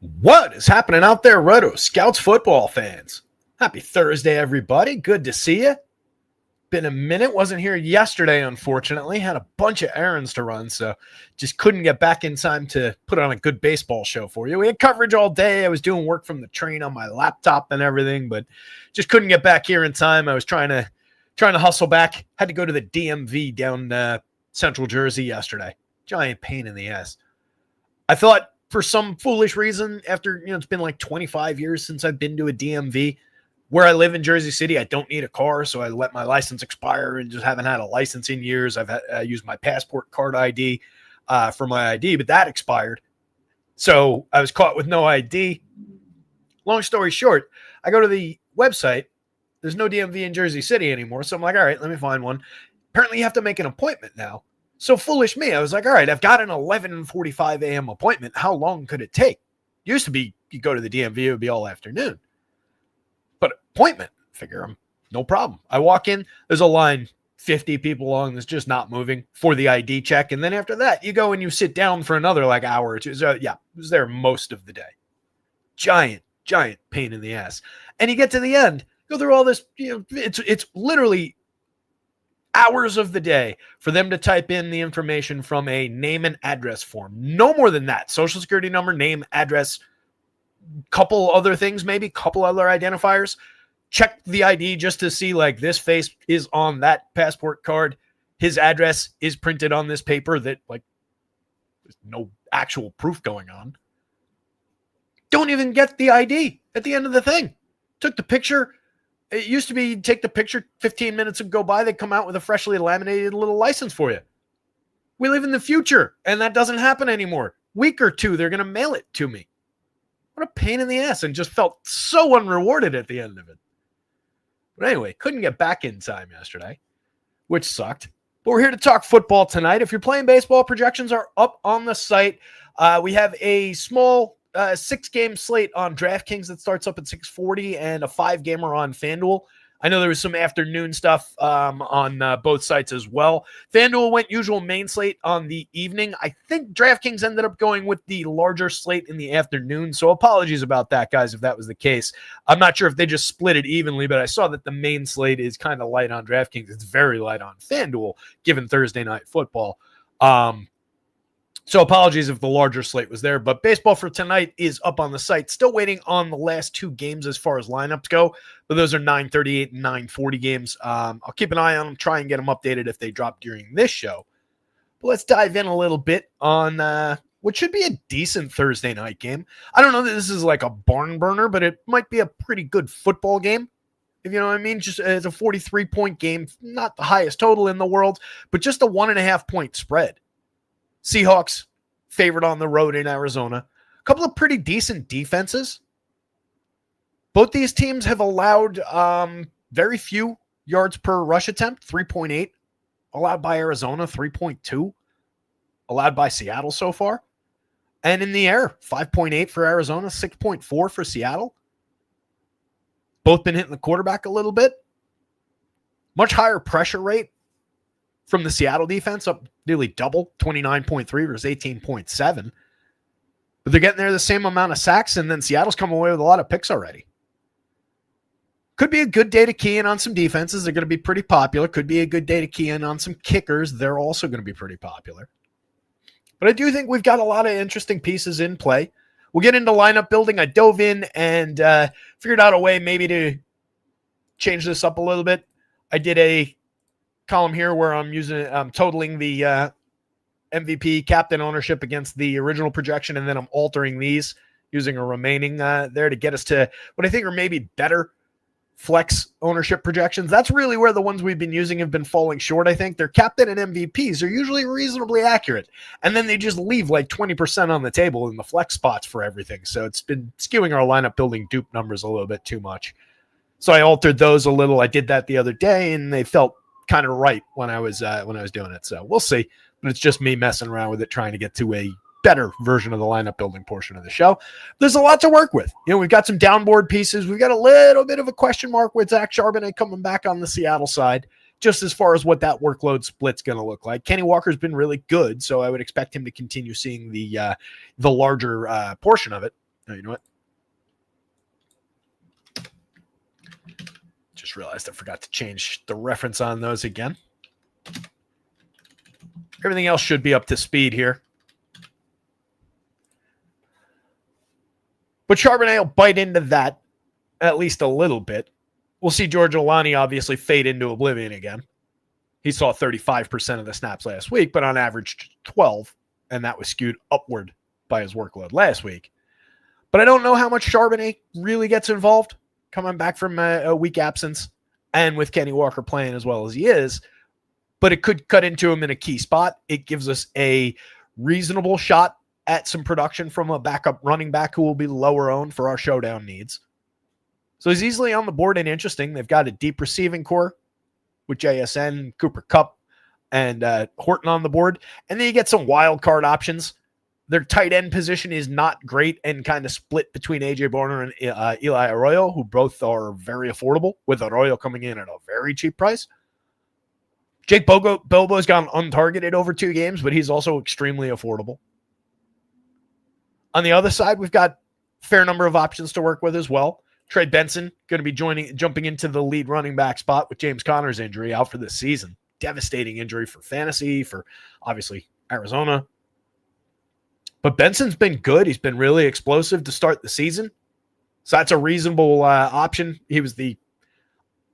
What is happening out there, Roto Scouts football fans? Happy Thursday, everybody. Good to see you. Been a minute. Wasn't here yesterday, unfortunately. Had a bunch of errands to run, so just couldn't get back in time to put on a good baseball show for you. We had coverage all day. I was doing work from the train on my laptop and everything, but just couldn't get back here in time. I was trying to hustle back. Had to go to the DMV down Central Jersey yesterday. Giant pain in the ass. I thought, for some foolish reason, after, it's been like 25 years since I've been to a DMV. Where I live in Jersey City, I don't need a car, so I let my license expire and just haven't had a license in years. I used my passport card ID for my ID, but that expired. So I was caught with no ID. Long story short, I go to the website. There's no DMV in Jersey City anymore, so I'm like, all right, let me find one. Apparently, you have to make an appointment now. So foolish me, I was like, all right, I've got an 11:45 a.m. appointment. How long could it take? Used to be you go to the DMV, it would be all afternoon. But appointment, figure I'm no problem. I walk in, there's a line 50 people long that's just not moving for the ID check. And then after that, you go and you sit down for another hour or two. So yeah, I was there most of the day. Giant pain in the ass. And you get to the end, go through all this, it's literally hours of the day for them to type in the information from a name and address form. No more than that. Social security number, name, address, couple other things, maybe couple other identifiers. Check the ID just to see this face is on that passport card. His address is printed on this paper that there's no actual proof going on. Don't even get the ID at the end of the thing. Took the picture. It used to be you'd take the picture, 15 minutes would go by, they'd come out with a freshly laminated little license for you. We live in the future, and that doesn't happen anymore. Week or two, they're going to mail it to me. What a pain in the ass, and just felt so unrewarded at the end of it. But anyway, couldn't get back in time yesterday, which sucked. But we're here to talk football tonight. If you're playing baseball, projections are up on the site. We have a small 6-game slate on DraftKings that starts up at 6:40 and a 5-gamer on FanDuel. I know there was some afternoon stuff on both sites as well. FanDuel went usual main slate on the evening. I think DraftKings ended up going with the larger slate in the afternoon, so apologies about that, guys, if that was the case. I'm not sure if they just split it evenly, but I saw that the main slate is kind of light on DraftKings. It's very light on FanDuel, given Thursday Night Football. So apologies if the larger slate was there, but baseball for tonight is up on the site. Still waiting on the last 2 games as far as lineups go, but those are 9:38 and 9:40 games. I'll keep an eye on them, try and get them updated if they drop during this show. But let's dive in a little bit on what should be a decent Thursday night game. I don't know that this is like a barn burner, but it might be a pretty good football game, if you know what I mean. Just it's a 43-point game, not the highest total in the world, but just a 1.5-point spread. Seahawks favored on the road in Arizona. A couple of pretty decent defenses. Both these teams have allowed very few yards per rush attempt, 3.8. Allowed by Arizona, 3.2. Allowed by Seattle so far. And in the air, 5.8 for Arizona, 6.4 for Seattle. Both been hitting the quarterback a little bit. Much higher pressure rate from the Seattle defense, up nearly double, 29.3 versus 18.7. But they're getting there the same amount of sacks, and then Seattle's come away with a lot of picks already. Could be a good day to key in on some defenses. They're going to be pretty popular. Could be a good day to key in on some kickers. They're also going to be pretty popular. But I do think we've got a lot of interesting pieces in play. We'll get into lineup building. I dove in and figured out a way maybe to change this up a little bit. I did a column here where I'm totaling the MVP captain ownership against the original projection, and then I'm altering these using a remaining there to get us to what I think are maybe better flex ownership projections. That's really where the ones we've been using have been falling short. I think their captain and MVPs are usually reasonably accurate, and then they just leave 20% on the table in the flex spots for everything. So it's been skewing our lineup building dupe numbers a little bit too much. So I altered those a little. I did that the other day, and they felt kind of right when I was doing it. So we'll see. But it's just me messing around with it, trying to get to a better version of the lineup building portion of the show. There's a lot to work with. We've got some downboard pieces. We've got a little bit of a question mark with Zach Charbonnet coming back on the Seattle side, just as far as what that workload split's going to look like. Kenny Walker's been really good, so I would expect him to continue seeing the larger portion of it. Oh, you know what? Just realized I forgot to change the reference on those again. Everything else should be up to speed here. But Charbonnet will bite into that at least a little bit. We'll see George Olani obviously fade into oblivion again. He saw 35% of the snaps last week, but on average 12, and that was skewed upward by his workload last week. But I don't know how much Charbonnet really gets involved coming back from a week absence and with Kenny Walker playing as well as he is. But it could cut into him in a key spot. It gives us a reasonable shot at some production from a backup running back who will be lower owned for our showdown needs. So he's easily on the board and interesting. They've got a deep receiving core with JSN, Cooper Kupp, and Horton on the board. And then you get some wild card options. Their tight end position is not great and kind of split between AJ Barner and Eli Arroyo, who both are very affordable, with Arroyo coming in at a very cheap price. Jake Bobo's gone untargeted over 2 games, but he's also extremely affordable. On the other side, we've got a fair number of options to work with as well. Trey Benson going to be jumping into the lead running back spot with James Conner's injury out for this season. Devastating injury for fantasy, for obviously Arizona. But Benson's been good. He's been really explosive to start the season. So that's a reasonable option. He was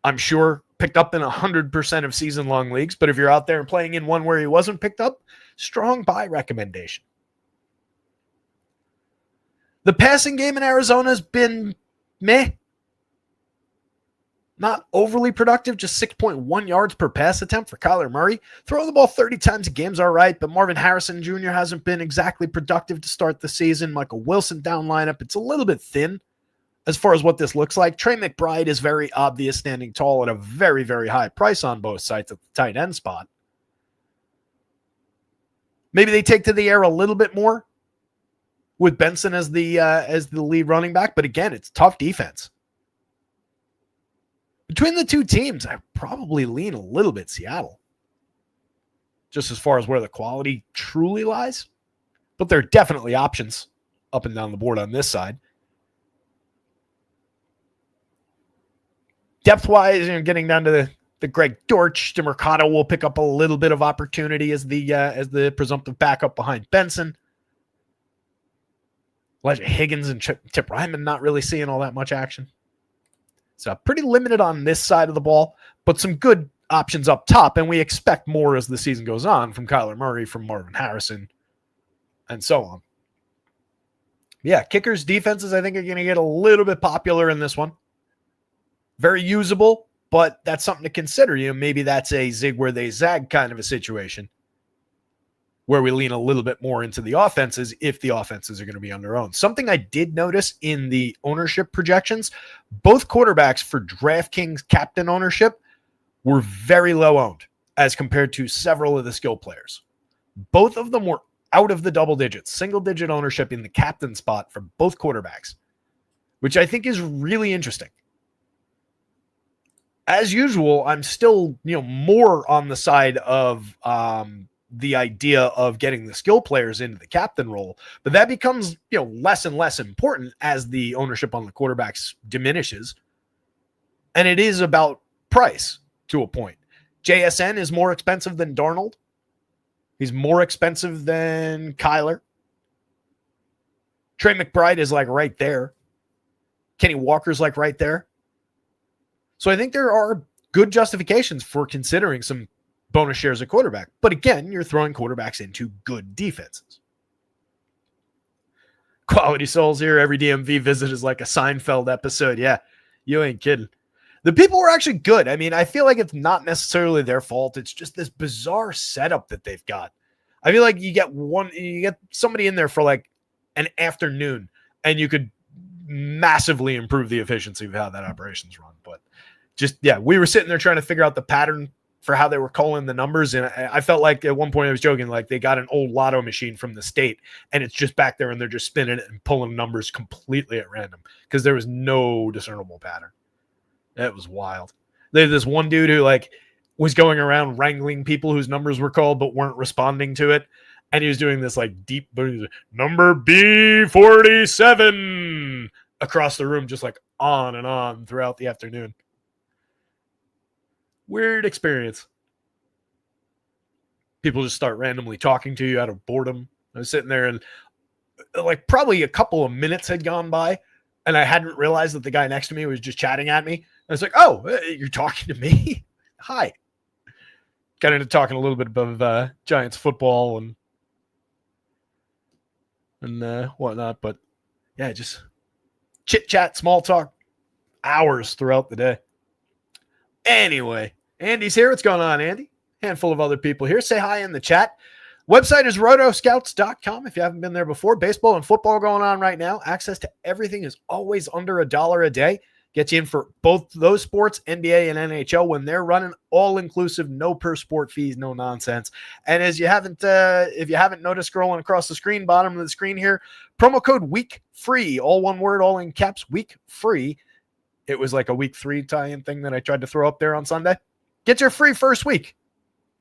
I'm sure, picked up in 100% of season-long leagues. But if you're out there and playing in one where he wasn't picked up, strong buy recommendation. The passing game in Arizona has been meh. Not overly productive, just 6.1 yards per pass attempt for Kyler Murray. Throwing the ball 30 times a game's all right, but Marvin Harrison Jr. hasn't been exactly productive to start the season. Michael Wilson down lineup. It's a little bit thin as far as what this looks like. Trey McBride is very obvious, standing tall at a very, very high price on both sides at the tight end spot. Maybe they take to the air a little bit more with Benson as the lead running back, but again, it's tough defense. Between the two teams, I probably lean a little bit Seattle, just as far as where the quality truly lies. But there are definitely options up and down the board on this side. Depth-wise, getting down to the Greg Dortch, DeMercado will pick up a little bit of opportunity as the presumptive backup behind Benson. Elijah Higgins and Tip Ryman not really seeing all that much action. So pretty limited on this side of the ball, but some good options up top, and we expect more as the season goes on from Kyler Murray, from Marvin Harrison, and so on. Yeah, kickers, defenses, I think are going to get a little bit popular in this one. Very usable, but that's something to consider. Maybe that's a zig where they zag kind of a situation where we lean a little bit more into the offenses if the offenses are going to be on their own. Something I did notice in the ownership projections, both quarterbacks for DraftKings captain ownership were very low owned as compared to several of the skill players. Both of them were out of the double digits, single digit ownership in the captain spot for both quarterbacks, which I think is really interesting. As usual, I'm still, more on the side of the idea of getting the skill players into the captain role, but that becomes, less and less important as the ownership on the quarterbacks diminishes. And it is about price to a point. JSN is more expensive than Darnold. He's more expensive than Kyler. Trey McBride is right there. Kenny Walker's right there. So I think there are good justifications for considering some bonus shares at quarterback. But again, you're throwing quarterbacks into good defenses. Quality Souls here. Every DMV visit is like a Seinfeld episode. Yeah, you ain't kidding. The people were actually good. I mean, I feel like it's not necessarily their fault. It's just this bizarre setup that they've got. I feel like you get somebody in there for an afternoon, and you could massively improve the efficiency of how that operation's run. But we were sitting there trying to figure out the pattern for how they were calling the numbers. And I felt like at one point I was joking, they got an old lotto machine from the state and it's just back there and they're just spinning it and pulling numbers completely at random because there was no discernible pattern. It was wild. There's this one dude who was going around wrangling people whose numbers were called but weren't responding to it. And he was doing this like deep number B47 across the room, just like on and on throughout the afternoon. Weird experience. People just start randomly talking to you out of boredom. I was sitting there and like probably a couple of minutes had gone by and I hadn't realized that the guy next to me was just chatting at me. I was like, oh, you're talking to me? Hi. Got into talking a little bit about Giants football and whatnot. But yeah, just chit chat, small talk, hours throughout the day. Anyway, Andy's here. What's going on, Andy? Handful of other people here. Say hi in the chat. Website is rotoscouts.com if you haven't been there before. Baseball and football going on right now. Access to everything is always under $1 a day. Gets you in for both those sports, NBA and NHL, when they're running all-inclusive, no per-sport fees, no nonsense. And as you haven't, if you haven't noticed scrolling across the screen, bottom of the screen here, promo code WEEKFREE, all one word, all in caps, WEEKFREE. It was like a week 3 tie-in thing that I tried to throw up there on Sunday. Get your free first week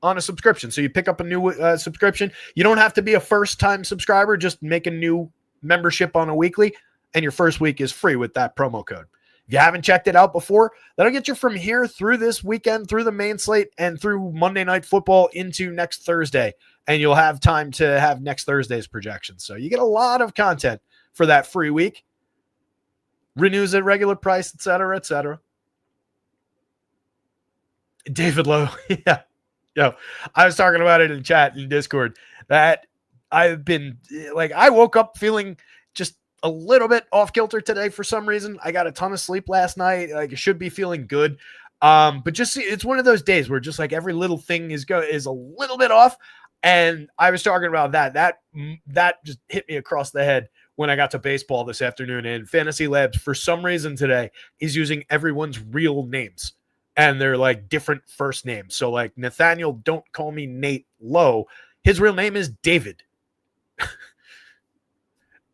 on a subscription. So you pick up a new subscription. You don't have to be a first-time subscriber. Just make a new membership on a weekly, and your first week is free with that promo code. If you haven't checked it out before, that'll get you from here through this weekend, through the main slate, and through Monday Night Football into next Thursday. And you'll have time to have next Thursday's projections. So you get a lot of content for that free week. Renews at regular price, et cetera, et cetera. David Lowe, yeah. Yo, I was talking about it in chat in Discord that I've been like, I woke up feeling just a little bit off kilter today for some reason. I got a ton of sleep last night. Like, I should be feeling good. But just it's one of those days where just like every little thing is a little bit off. And I was talking about that just hit me across the head when I got to baseball this afternoon. And Fantasy Labs, for some reason today, is using everyone's real names. And they're like different first names. So like Nathaniel, don't call me Nate Lowe. His real name is David.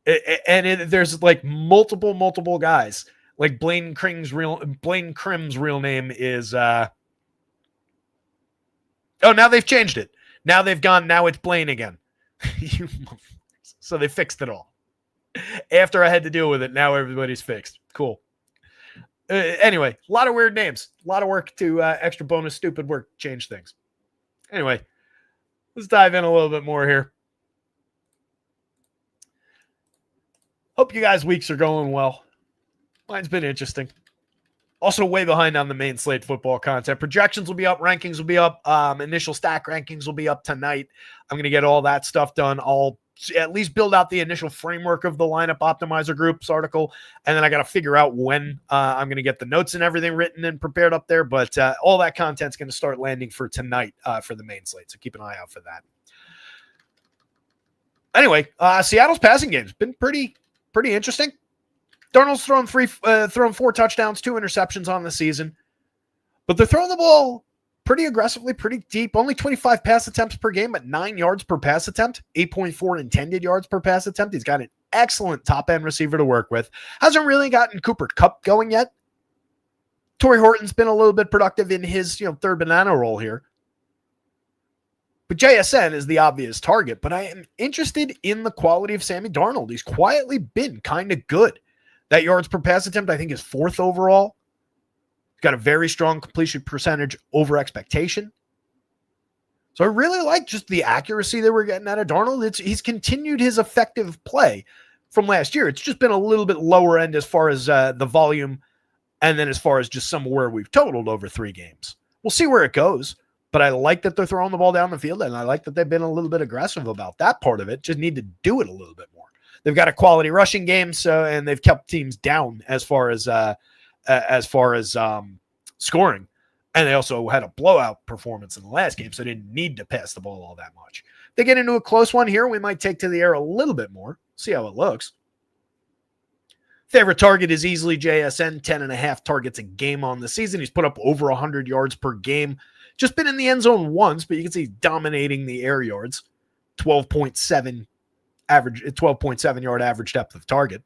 There's like multiple guys. Like Blaine Crim's real name is now they've changed it. Now it's Blaine again. So they fixed it all. After I had to deal with it, now everybody's fixed. Cool. Anyway, a lot of weird names. A lot of work to extra bonus stupid work change things. Anyway, let's dive in a little bit more here. Hope you guys' weeks are going well. Mine's been interesting. Also way behind on the main slate football content. Projections will be up. Rankings will be up. Initial stack rankings will be up tonight. I'm going to get all that stuff done. I'll at least build out the initial framework of the lineup optimizer groups article. And then I got to figure out when I'm going to get the notes and everything written and prepared up there. But all that content's going to start landing for tonight for the main slate. So keep an eye out for that. Anyway, Seattle's passing game's been pretty interesting. Darnold's thrown 4 touchdowns, 2 interceptions on the season, but they're throwing the ball pretty aggressively, pretty deep. Only 25 pass attempts per game, but 9 yards per pass attempt, 8.4 intended yards per pass attempt. He's got an excellent top-end receiver to work with. Hasn't really gotten Cooper Kupp going yet. Torrey Horton's been a little bit productive in his third banana role here. But JSN is the obvious target, but I am interested in the quality of Sammy Darnold. He's quietly been kind of good. That yards per pass attempt, I think, is 4th overall. He's got a very strong completion percentage over expectation. So I really like just the accuracy that we're getting out of Darnold. He's continued his effective play from last year. It's just been a little bit lower end as far as the volume, and then as far as just somewhere we've totaled over 3 games. We'll see where it goes. But I like that they're throwing the ball down the field, and I like that they've been a little bit aggressive about that part of it. Just need to do it a little bit more. They've got a quality rushing game, and they've kept teams down as far as scoring. And they also had a blowout performance in the last game, so they didn't need to pass the ball all that much. If they get into a close one here, we might take to the air a little bit more. See how it looks. Favorite target is easily JSN, 10.5 targets a game on the season. He's put up over 100 yards per game. Just been in the end zone once, but you can see he's dominating the air yards. 12.7 yard average depth of target.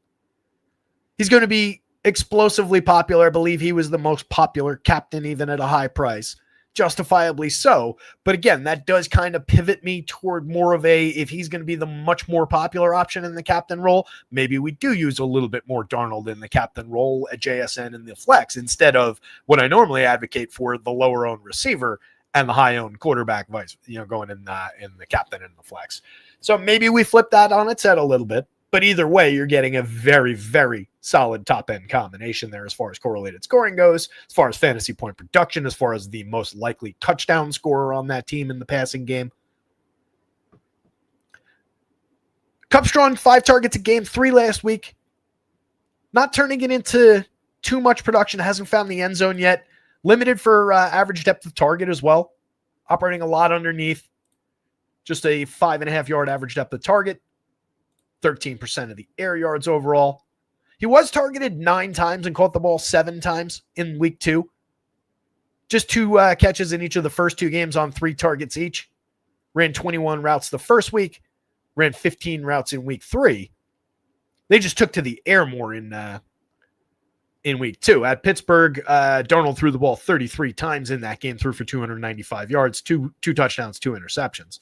He's going to be explosively popular. I believe he was the most popular captain even at a high price. justifiably so. But again, that does kind of pivot me toward more of a, if he's going to be the much more popular option in the captain role, maybe we do use a little bit more Darnold in the captain role at JSN and the flex instead of what I normally advocate for, the lower owned receiver and the high owned quarterback, going in the captain and the flex. So maybe we flip that on its head a little bit. But either way, you're getting a very, very solid top-end combination there as far as correlated scoring goes, as far as fantasy point production, as far as the most likely touchdown scorer on that team in the passing game. Cupstrong, 5 targets a game, 3 last week. Not turning it into too much production. Hasn't found the end zone yet. Limited for average depth of target as well. Operating a lot underneath. Just a 5.5-yard average depth of target. 13% of the air yards overall. He was targeted 9 times and caught the ball 7 times in week 2. Just 2 catches in each of the first 2 games on 3 targets each. Ran 21 routes the first week. Ran 15 routes in week 3. They just took to the air more in week 2. At Pittsburgh, Darnold threw the ball 33 times in that game, threw for 295 yards, 2 touchdowns, 2 interceptions.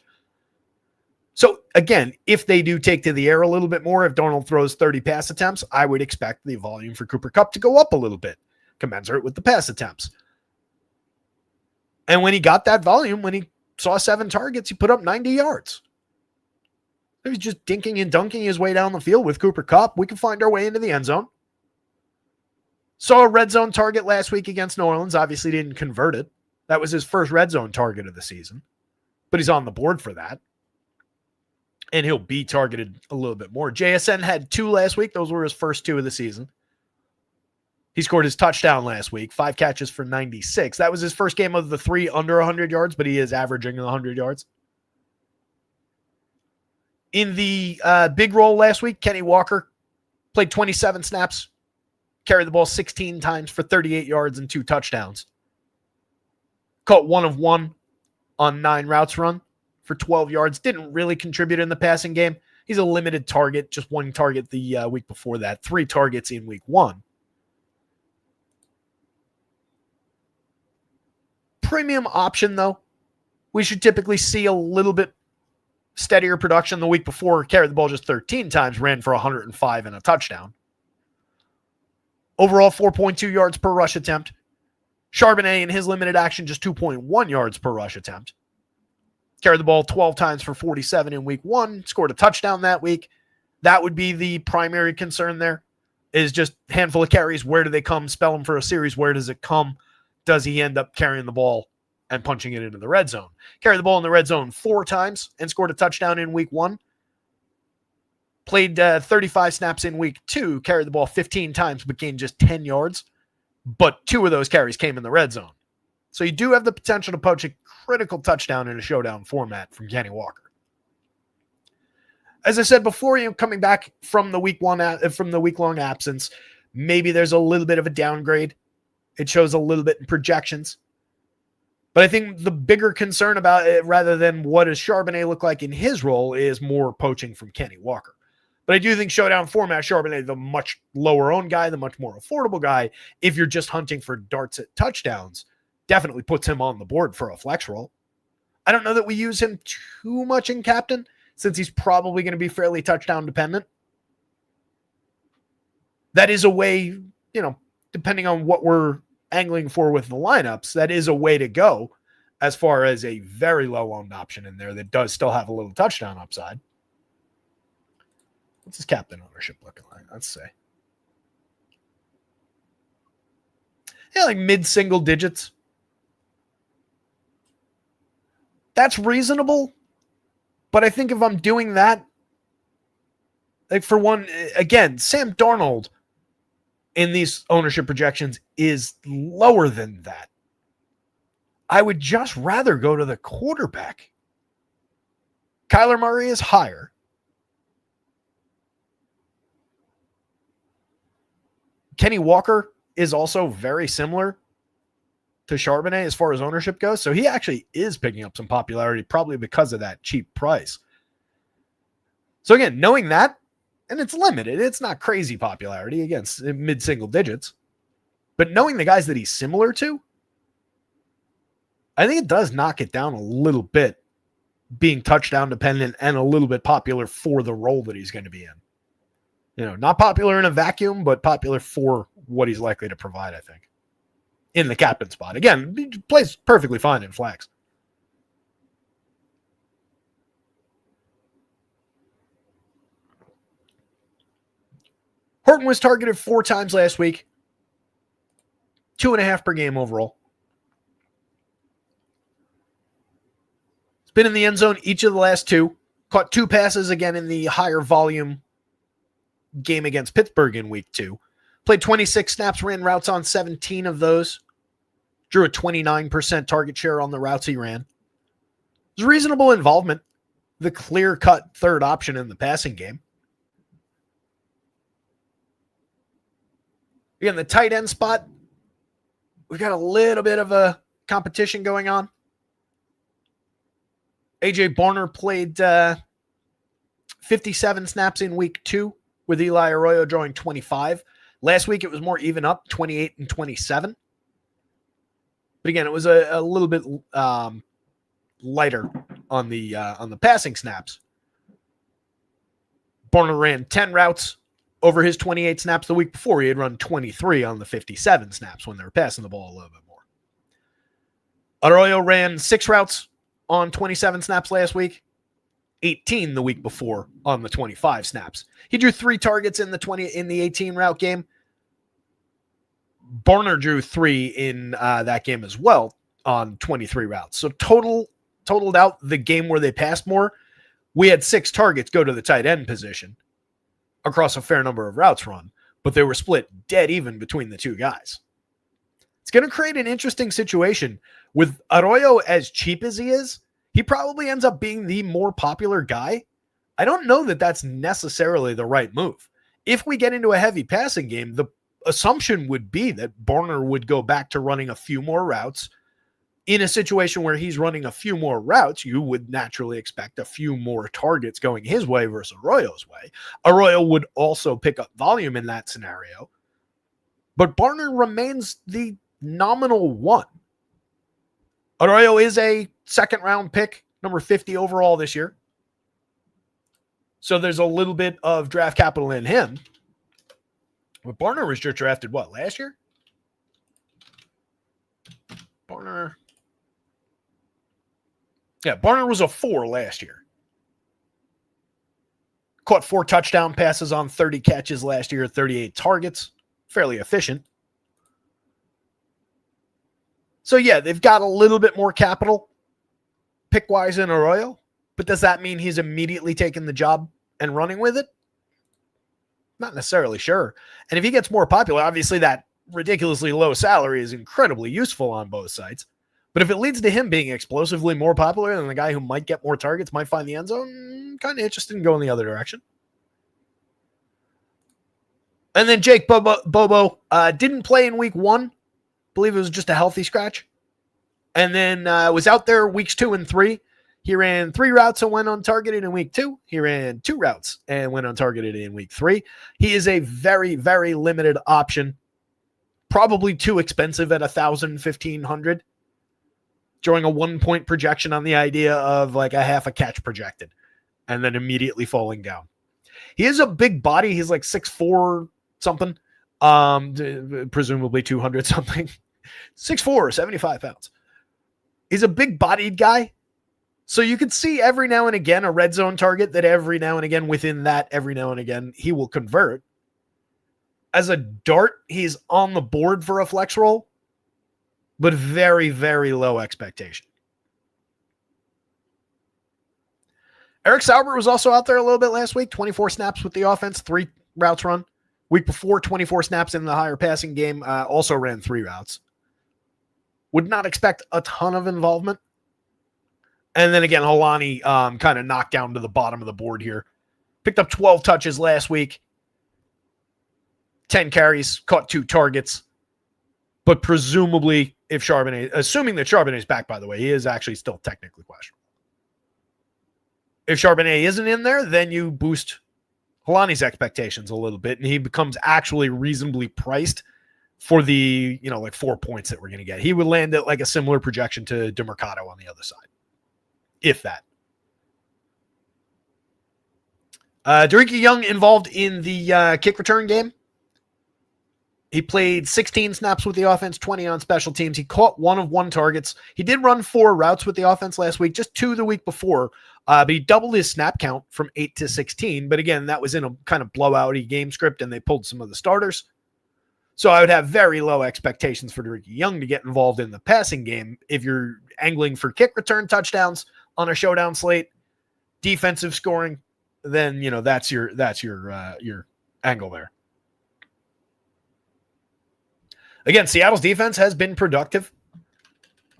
So, again, if they do take to the air a little bit more, if Darnold throws 30 pass attempts, I would expect the volume for Cooper Kupp to go up a little bit, commensurate with the pass attempts. And when he got that volume, when he saw 7 targets, he put up 90 yards. He was just dinking and dunking his way down the field with Cooper Kupp. We can find our way into the end zone. Saw a red zone target last week against New Orleans. Obviously didn't convert it. That was his first red zone target of the season. But he's on the board for that. And he'll be targeted a little bit more. JSN had 2 last week. Those were his first 2 of the season. He scored his touchdown last week. 5 catches for 96. That was his first game of the 3 under 100 yards, but he is averaging 100 yards. In the big role last week, Kenny Walker played 27 snaps, carried the ball 16 times for 38 yards and 2 touchdowns. Caught 1 of 1 on 9 routes run for 12 yards. Didn't really contribute in the passing game. He's a limited target, just 1 target the week before that. 3 targets in week 1. Premium option, though. We should typically see a little bit steadier production. The week before, carried the ball just 13 times, ran for 105 and a touchdown. Overall, 4.2 yards per rush attempt. Charbonnet in his limited action, just 2.1 yards per rush attempt. Carried the ball 12 times for 47 in week 1. Scored a touchdown that week. That would be the primary concern there, is just a handful of carries. Where do they come? Spell them for a series. Where does it come? Does he end up carrying the ball and punching it into the red zone? Carried the ball in the red zone 4 times and scored a touchdown in week 1. Played 35 snaps in week 2. Carried the ball 15 times, but gained just 10 yards. But 2 of those carries came in the red zone. So you do have the potential to poach a critical touchdown in a showdown format from Kenny Walker. As I said before, coming back from the week-long absence, maybe there's a little bit of a downgrade. It shows a little bit in projections. But I think the bigger concern about it, rather than what does Charbonnet look like in his role, is more poaching from Kenny Walker. But I do think showdown format, Charbonnet, the much lower owned guy, the much more affordable guy, if you're just hunting for darts at touchdowns, definitely puts him on the board for a flex role. I don't know that we use him too much in captain, since he's probably going to be fairly touchdown dependent. That is a way, depending on what we're angling for with the lineups, that is a way to go as far as a very low owned option in there that does still have a little touchdown upside. What's his captain ownership looking like? Let's see. Yeah, like mid-single digits. That's reasonable. But I think if I'm doing that, like for one, again, Sam Darnold in these ownership projections is lower than that. I would just rather go to the quarterback. Kyler Murray is higher. Kenny Walker is also very similar to Charbonnet as far as ownership goes. So he actually is picking up some popularity, probably because of that cheap price. So again, knowing that, and it's limited, it's not crazy popularity, against mid-single digits, but knowing the guys that he's similar to, I think it does knock it down a little bit, being touchdown dependent and a little bit popular for the role that he's going to be in. Not popular in a vacuum, but popular for what he's likely to provide, I think, in the captain spot. Again, he plays perfectly fine in flex. Horton was targeted 4 times last week, 2.5 per game overall. He's been in the end zone each of the last 2. Caught 2 passes again in the higher volume game against Pittsburgh in week 2. Played 26 snaps, ran routes on 17 of those. Drew a 29% target share on the routes he ran. It was reasonable involvement. The clear-cut third option in the passing game. Again, the tight end spot, we got a little bit of a competition going on. A.J. Barner played 57 snaps in week 2, with Eli Arroyo drawing 25. Last week, it was more even up, 28 and 27. But again, it was a little bit lighter on the passing snaps. Barner ran 10 routes over his 28 snaps the week before. He had run 23 on the 57 snaps when they were passing the ball a little bit more. Arroyo ran 6 routes on 27 snaps last week, 18 the week before on the 25 snaps. He drew 3 targets in the 18 route game. Barner drew 3 in that game as well on 23 routes. So totaled out the game where they passed more, we had 6 targets go to the tight end position across a fair number of routes run, but they were split dead even between the 2 guys. It's going to create an interesting situation. With Arroyo as cheap as he is, he probably ends up being the more popular guy. I don't know that that's necessarily the right move. If we get into a heavy passing game, the assumption would be that Barner would go back to running a few more routes. In a situation where he's running a few more routes, you would naturally expect a few more targets going his way versus Arroyo's way. Arroyo would also pick up volume in that scenario. But Barner remains the nominal one. Arroyo is a second-round pick, number 50 overall this year. So there's a little bit of draft capital in him. But Barner was just drafted, last year? Barner was a 4 last year. Caught 4 touchdown passes on 30 catches last year, 38 targets. Fairly efficient. So yeah, they've got a little bit more capital pick-wise in Arroyo, but does that mean he's immediately taking the job and running with it? Not necessarily sure. And if he gets more popular, obviously that ridiculously low salary is incredibly useful on both sides. But if it leads to him being explosively more popular than the guy who might get more targets, might find the end zone, kind of interested in going the other direction. And then Jake Bobo didn't play in week 1. I believe it was just a healthy scratch. And then was out there weeks 2 and 3. He ran 3 routes and went untargeted in week 2. He ran 2 routes and went untargeted in week 3. He is a very, very limited option. Probably too expensive at $1,000, $1,500. Drawing a 1-point projection on the idea of like a half a catch projected and then immediately falling down. He is a big body. He's like 6'4" something. Presumably 200 something. 6'4", 75 pounds. He's a big bodied guy. So you could see every now and again a red zone target that every now and again within that every now and again he will convert. As a dart, he's on the board for a flex roll, but very, very low expectation. Eric Sauber was also out there a little bit last week, 24 snaps with the offense, 3 routes run. Week before, 24 snaps in the higher passing game, also ran 3 routes. Would not expect a ton of involvement. And then again, Holani kind of knocked down to the bottom of the board here. Picked up 12 touches last week. 10 carries, caught 2 targets. But presumably, assuming that Charbonnet is back, by the way, he is actually still technically questionable. If Charbonnet isn't in there, then you boost Holani's expectations a little bit, and he becomes actually reasonably priced for the, like 4 points that we're going to get. He would land at like a similar projection to DeMercado on the other side, if that. Derek Young involved in the kick return game. He played 16 snaps with the offense, 20 on special teams. He caught 1 of 1 targets. He did run 4 routes with the offense last week, just 2 the week before. But he doubled his snap count from 8 to 16. But again, that was in a kind of blowout-y game script, and they pulled some of the starters. So I would have very low expectations for Derek Young to get involved in the passing game. If you're angling for kick return touchdowns on a showdown slate, defensive scoring, then that's your angle there. Again, Seattle's defense has been productive,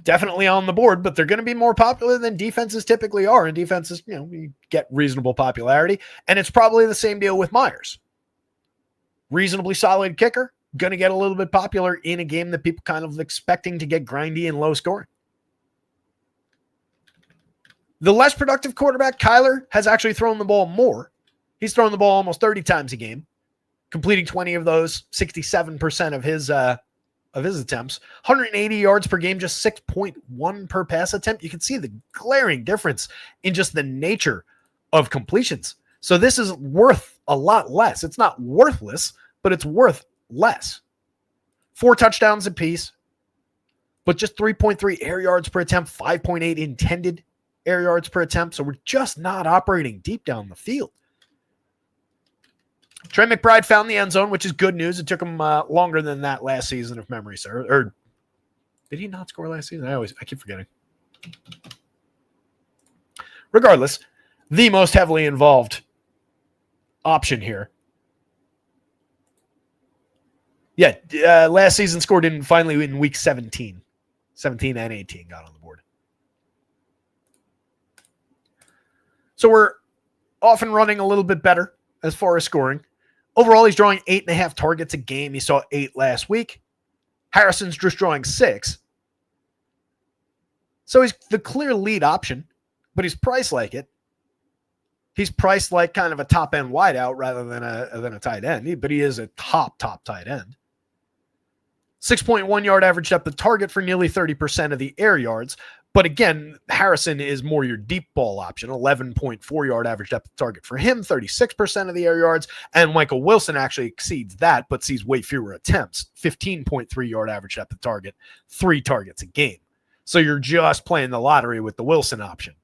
definitely on the board, but they're going to be more popular than defenses typically are. And defenses, you get reasonable popularity. And it's probably the same deal with Myers. Reasonably solid kicker, going to get a little bit popular in a game that people kind of expecting to get grindy and low scoring. The less productive quarterback, Kyler, has actually thrown the ball more. He's thrown the ball almost 30 times a game, completing 20 of those, 67% of his attempts, 180 yards per game, just 6.1 per pass attempt. You can see the glaring difference in just the nature of completions. So this is worth a lot less. It's not worthless, but it's worth less. 4 touchdowns apiece, but just 3.3 air yards per attempt, 5.8 intended air yards per attempt. So we're just not operating deep down the field. Trey McBride found the end zone, which is good news. It took him longer than that last season, if memory serves. Or did he not score last season? I keep forgetting. Regardless, the most heavily involved option here. Yeah, last season scored finally in week 17. 17 and 18 got on the board. So we're often running a little bit better as far as scoring. Overall, he's drawing 8.5 targets a game. He saw 8 last week. Harrison's just drawing 6. So he's the clear lead option, but he's priced like it. He's priced like kind of a top-end wideout rather than a tight end, but he is a top tight end. 6.1 yard average depth of target for nearly 30% of the air yards. But again, Harrison is more your deep ball option, 11.4 yard average depth of target for him, 36% of the air yards. And Michael Wilson actually exceeds that, but sees way fewer attempts, 15.3 yard average depth of target, 3 targets a game. So you're just playing the lottery with the Wilson option.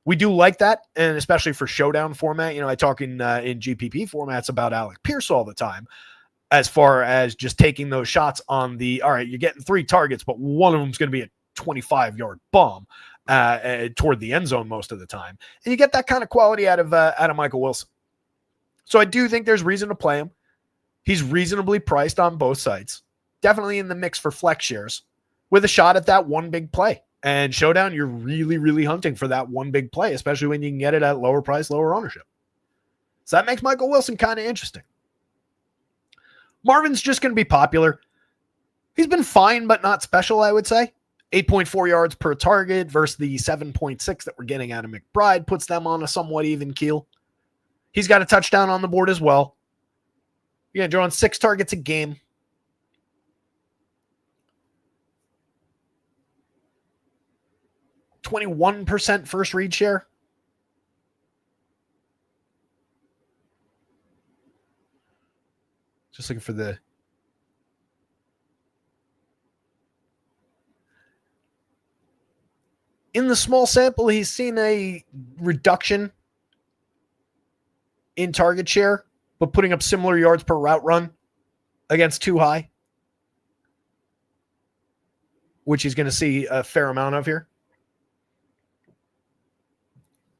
We do like that, and especially for showdown format. I talk in GPP formats about Alec Pierce all the time, as far as just taking those shots on all right, you're getting 3 targets, but one of them's going to be a 25-yard bomb toward the end zone most of the time. And you get that kind of quality out of Michael Wilson. So I do think there's reason to play him. He's reasonably priced on both sides. Definitely in the mix for flex shares with a shot at that one big play. And showdown, you're really, really hunting for that one big play, especially when you can get it at lower price, lower ownership. So that makes Michael Wilson kind of interesting. Marvin's just going to be popular. He's been fine, but not special, I would say. 8.4 yards per target versus the 7.6 that we're getting out of McBride puts them on a somewhat even keel. He's got a touchdown on the board as well. Yeah, drawing 6 targets a game. %21 first read share. Just looking for the... In the small sample, he's seen a reduction in target share, but putting up similar yards per route run against too high, which he's going to see a fair amount of here.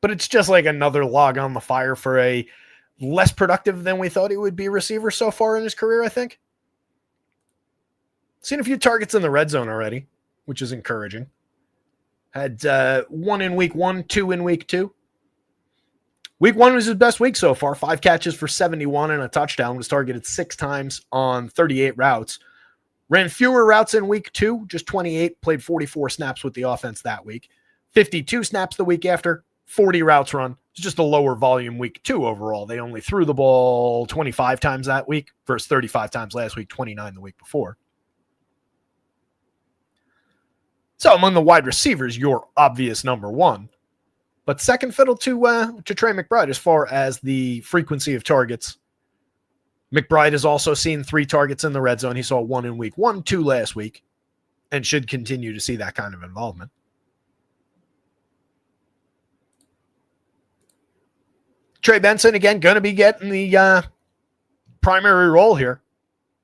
But it's just like another log on the fire for a less productive than we thought he would be receiver so far in his career, I think. Seen a few targets in the red zone already, which is encouraging. Had 1 in week 1, 2 in week 2. Week 1 was his best week so far. 5 catches for 71 and a touchdown. Was targeted 6 times on 38 routes. Ran fewer routes in week 2, just 28. Played 44 snaps with the offense that week. 52 snaps the week after. 40 routes run. It's just a lower volume week 2 overall. They only threw the ball 25 times that week versus 35 times last week, 29 the week before. So among the wide receivers, your obvious number one. But second fiddle to Trey McBride as far as the frequency of targets. McBride has also seen 3 targets in the red zone. He saw 1 in week 1, 2 last week, and should continue to see that kind of involvement. Trey Benson, again, going to be getting the primary role here.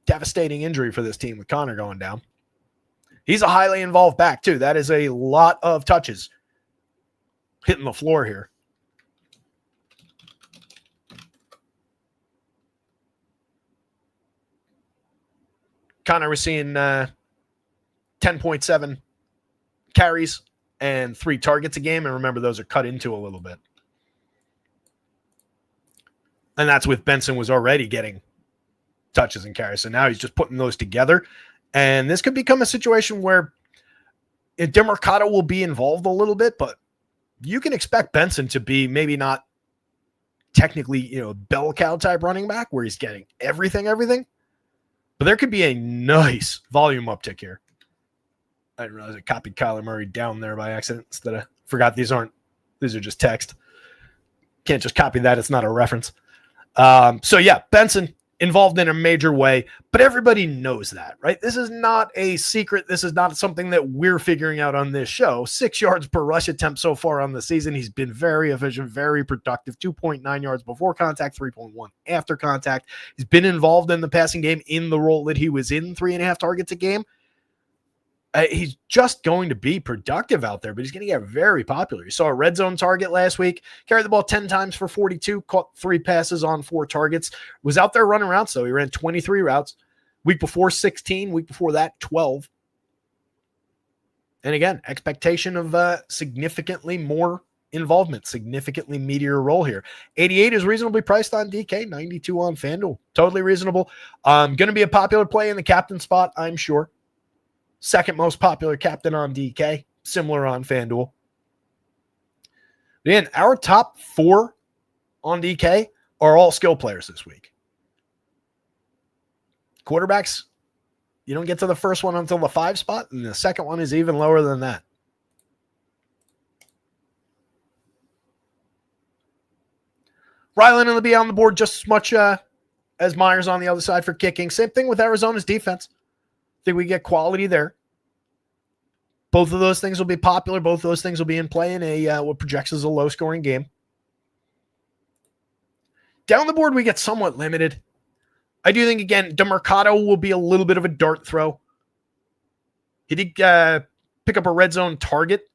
Devastating injury for this team with Connor going down. He's a highly involved back, too. That is a lot of touches hitting the floor here. Connor was seeing 10.7 carries and 3 targets a game. And remember, those are cut into a little bit. And that's with Benson was already getting touches and carries. So now he's just putting those together. And this could become a situation where DeMarcado will be involved a little bit, but you can expect Benson to be maybe not technically, bell cow type running back where he's getting everything. But there could be a nice volume uptick here. I didn't realize I copied Kyler Murray down there by accident instead of forgot these are just text. Can't just copy that. It's not a reference. So yeah, Benson involved in a major way, but everybody knows that, right? This is not a secret. This is not something that we're figuring out on this show. 6 yards per rush attempt so far on the season. He's been very efficient, very productive. 2.9 yards before contact, 3.1 after contact. He's been involved in the passing game in the role that he was in, 3.5 targets a game. He's just going to be productive out there, but he's going to get very popular. You saw a red zone target last week, carried the ball 10 times for 42, caught 3 passes on 4 targets, was out there running routes, though. He ran 23 routes. Week before, 16. Week before that, 12. And again, expectation of significantly more involvement, significantly meatier role here. 88 is reasonably priced on DK, 92 on FanDuel. Totally reasonable. Going to be a popular play in the captain spot, I'm sure. Second most popular captain on DK, similar on FanDuel. Again, our top 4 on DK are all skill players this week. Quarterbacks, you don't get to the first one until the 5 spot, and the second one is even lower than that. Ryland will be on the board just as much as Myers on the other side for kicking. Same thing with Arizona's defense. I think we get quality there. Both of those things will be popular. Both of those things will be in play in a what projects as a low-scoring game. Down the board, we get somewhat limited. I do think, again, DeMarcado will be a little bit of a dart throw. He did pick up a red zone target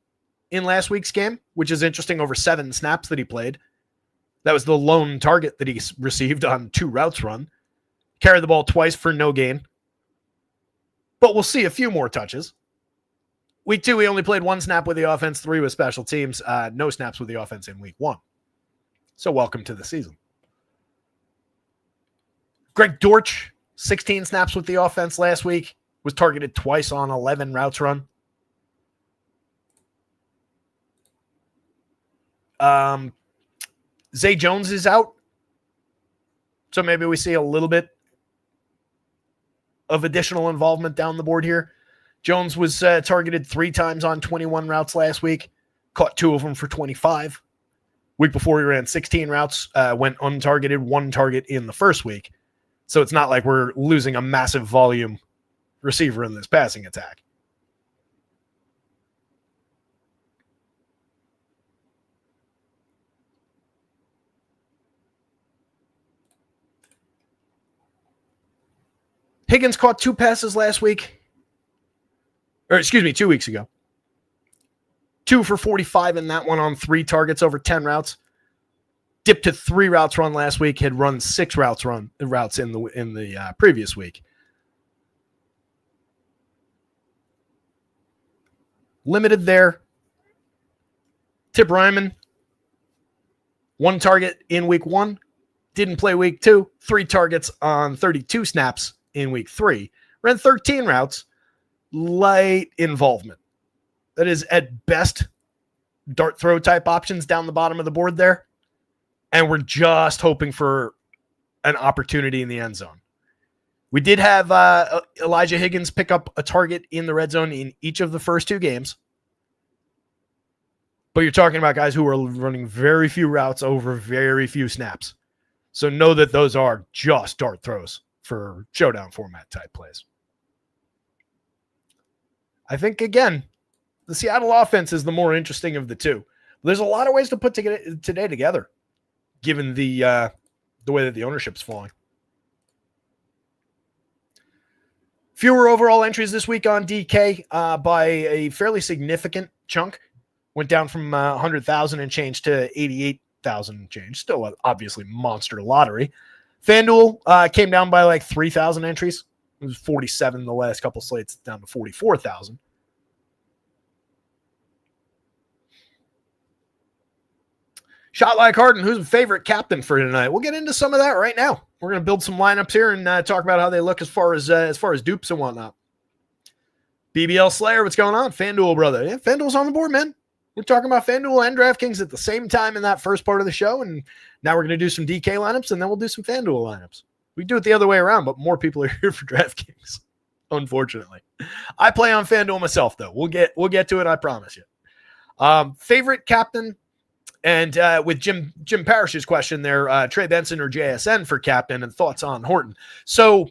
in last week's game, which is interesting, over 7 snaps that he played. That was the lone target that he received on 2 routes run. Carried the ball twice for no gain. But we'll see a few more touches. Week 2, he only played 1 snap with the offense, 3 with special teams, no snaps with the offense in week 1. So welcome to the season. Greg Dortch, 16 snaps with the offense last week, was targeted twice on 11 routes run. Zay Jones is out. So maybe we see a little bit of additional involvement down the board here. Jones was targeted 3 times on 21 routes last week, caught 2 of them for 25. Week before, he ran 16 routes, went untargeted, 1 target in the first week. So it's not like we're losing a massive volume receiver in this passing attack. Higgins caught 2 passes last week. 2 weeks ago. 2 for 45 in that one on 3 targets over 10 routes. Dipped to 3 routes run last week. Had run 6 routes in the previous week. Limited there. Tip Ryman, 1 target in week 1. Didn't play week 2. 3 targets on 32 snaps in week 3. Ran 13 routes. Light involvement. That is at best dart throw type options down the bottom of the board there. And we're just hoping for an opportunity in the end zone. We did have Elijah Higgins pick up a target in the red zone in each of the first 2 games. But you're talking about guys who are running very few routes over very few snaps. So know that those are just dart throws for showdown format type plays. I think, again, the Seattle offense is the more interesting of the two. There's a lot of ways to put today together, given the way that the ownership's falling. Fewer overall entries this week on DK by a fairly significant chunk. Went down from 100,000 and change to 88,000 and change. Still, obviously, monster lottery. FanDuel came down by like 3,000 entries. It was 47 the last couple slates, down to 44,000. Shot like Harden, who's a favorite captain for tonight? We'll get into some of that right now. We're going to build some lineups here and talk about how they look as far as dupes and whatnot. BBL Slayer, what's going on? FanDuel, brother. Yeah, FanDuel's on the board, man. We're talking about FanDuel and DraftKings at the same time in that first part of the show, and now we're going to do some DK lineups, and then we'll do some FanDuel lineups. We do it the other way around, but more people are here for DraftKings, unfortunately. I play on FanDuel myself, though. We'll get to it, I promise you. Favorite captain, and with Jim Parrish's question there, Trey Benson or JSN for captain, and thoughts on Horton. So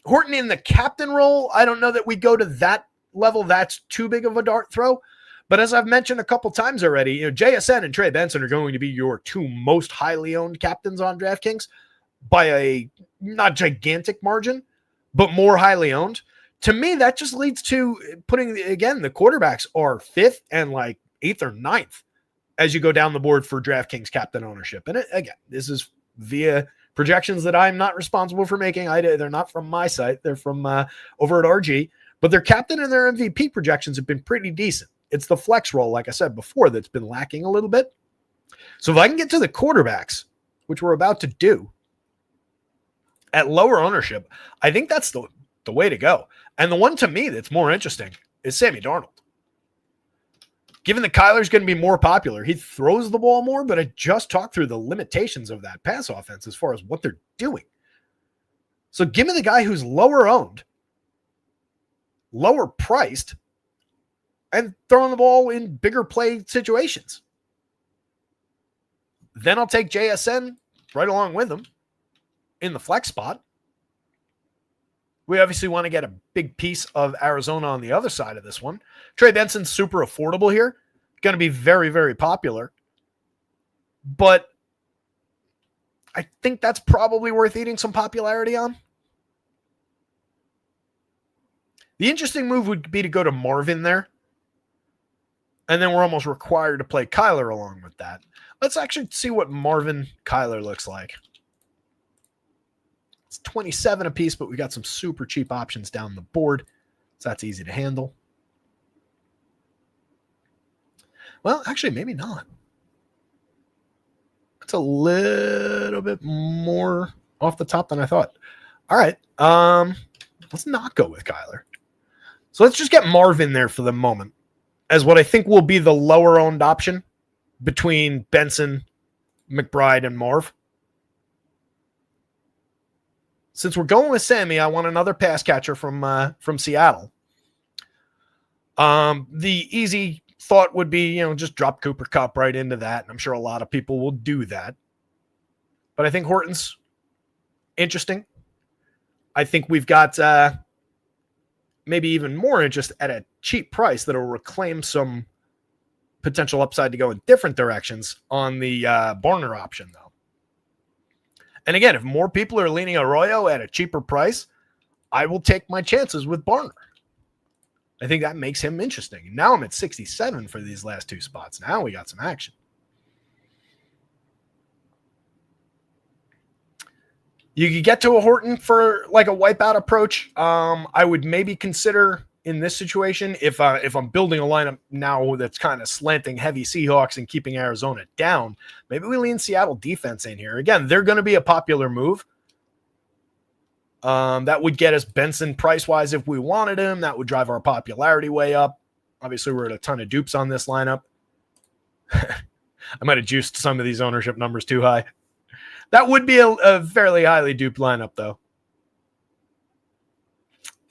Horton in the captain role, I don't know that we go to that level. That's too big of a dart throw. But as I've mentioned a couple times already, JSN and Trey Benson are going to be your two most highly owned captains on DraftKings by a not gigantic margin, but more highly owned. To me, that just leads to putting, again, the quarterbacks are 5th and like 8th or 9th as you go down the board for DraftKings captain ownership. And again, this is via projections that I'm not responsible for making. They're not from my site. They're from over at RG. But their captain and their MVP projections have been pretty decent. It's the flex role, like I said before, that's been lacking a little bit. So if I can get to the quarterbacks, which we're about to do, at lower ownership, I think that's the way to go. And the one to me that's more interesting is Sammy Darnold. Given that Kyler's going to be more popular, he throws the ball more, but I just talked through the limitations of that pass offense as far as what they're doing. So give me the guy who's lower owned, lower priced, and throwing the ball in bigger play situations. Then I'll take JSN right along with him in the flex spot. We obviously want to get a big piece of Arizona on the other side of this one. Trey Benson's super affordable here. Going to be very, very popular. But I think that's probably worth eating some popularity on. The interesting move would be to go to Marvin there. And then we're almost required to play Kyler along with that. Let's actually see what Marvin Kyler looks like. It's 27 apiece, but we got some super cheap options down the board. So that's easy to handle. Well, actually, maybe not. It's a little bit more off the top than I thought. All right. Let's not go with Kyler. So let's just get Marvin there for the moment as what I think will be the lower owned option between Benson, McBride, and Marv. Since we're going with Sammy, I want another pass catcher from Seattle. The easy thought would be, just drop Cooper Kupp right into that. And I'm sure a lot of people will do that. But I think Horton's interesting. I think we've got maybe even more interest at a cheap price that'll reclaim some potential upside to go in different directions on the Barner option, though. And again, if more people are leaning Arroyo at a cheaper price, I will take my chances with Barner. I think that makes him interesting. Now I'm at 67 for these last two spots. Now we got some action. You could get to a Horton for like a wipeout approach. I would maybe consider in this situation, if I'm building a lineup now that's kind of slanting heavy Seahawks and keeping Arizona down, maybe we lean Seattle defense in here. Again, they're going to be a popular move. That would get us Benson price-wise if we wanted him. That would drive our popularity way up. Obviously, we're at a ton of dupes on this lineup. I might have juiced some of these ownership numbers too high. That would be a fairly highly duped lineup, though.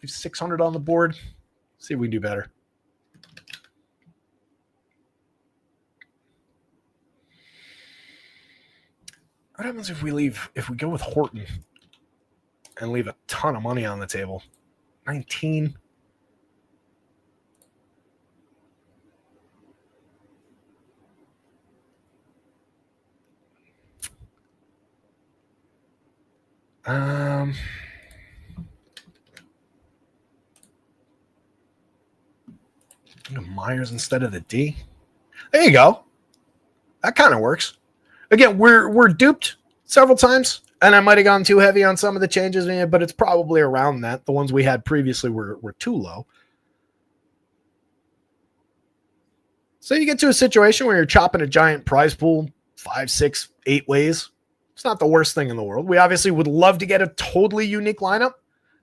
600 on the board. See if we can do better. What happens if we go with Horton and leave a ton of money on the table? 19. Myers instead of the D. There you go. That kind of works. Again, we're duped several times, and I might have gone too heavy on some of the changes, but it's probably around that. The ones we had previously were too low. So you get to a situation where you're chopping a giant prize pool 5, 6, 8 ways. It's not the worst thing in the world. We obviously would love to get a totally unique lineup,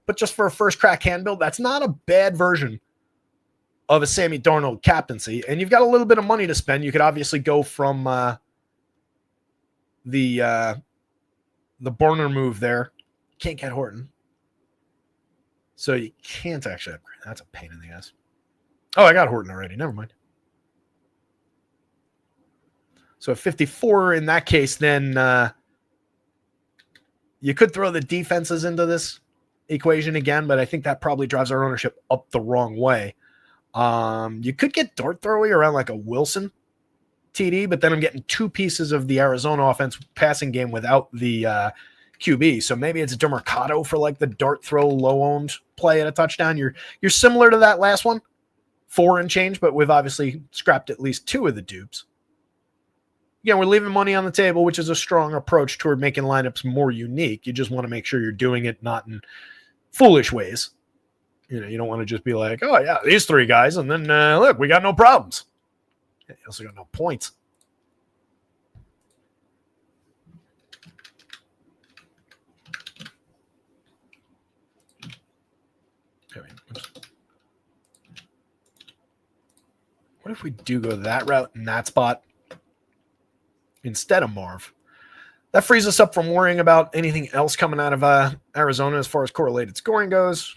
but just for a first crack hand build, that's not a bad version of a Sammy Darnold captaincy. And you've got a little bit of money to spend. You could obviously go from the burner move there. Can't get Horton. So you can't actually upgrade. That's a pain in the ass. Oh, I got Horton already. Never mind. So at 54 in that case, then you could throw the defenses into this equation again, but I think that probably drives our ownership up the wrong way. You could get dart throwing around like a Wilson TD, but then I'm getting 2 pieces of the Arizona offense passing game without the QB. So maybe it's DeMarcado for like the dart throw low owned play at a touchdown. You're similar to that last one, 4 and change, but we've obviously scrapped at least 2 of the dupes. Yeah, we're leaving money on the table, which is a strong approach toward making lineups more unique. You just want to make sure you're doing it not in foolish ways. You don't want to just be like, oh, yeah, these 3 guys, and then, look, we got no problems. You also got no points. What if we do go that route in that spot instead of Marv? That frees us up from worrying about anything else coming out of Arizona as far as correlated scoring goes.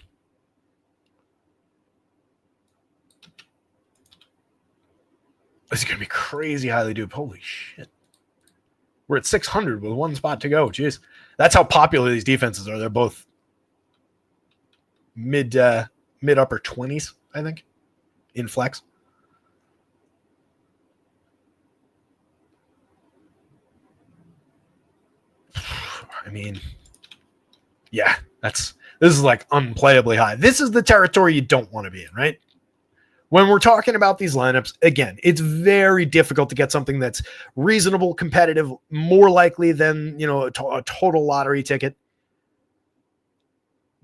This is going to be crazy highly duped. Holy shit. We're at 600 with 1 spot to go. Jeez. That's how popular these defenses are. They're both mid upper 20s, I think, in flex. I mean, yeah, this is like unplayably high. This is the territory you don't want to be in, right? When we're talking about these lineups, again, it's very difficult to get something that's reasonable, competitive, more likely than, a total lottery ticket.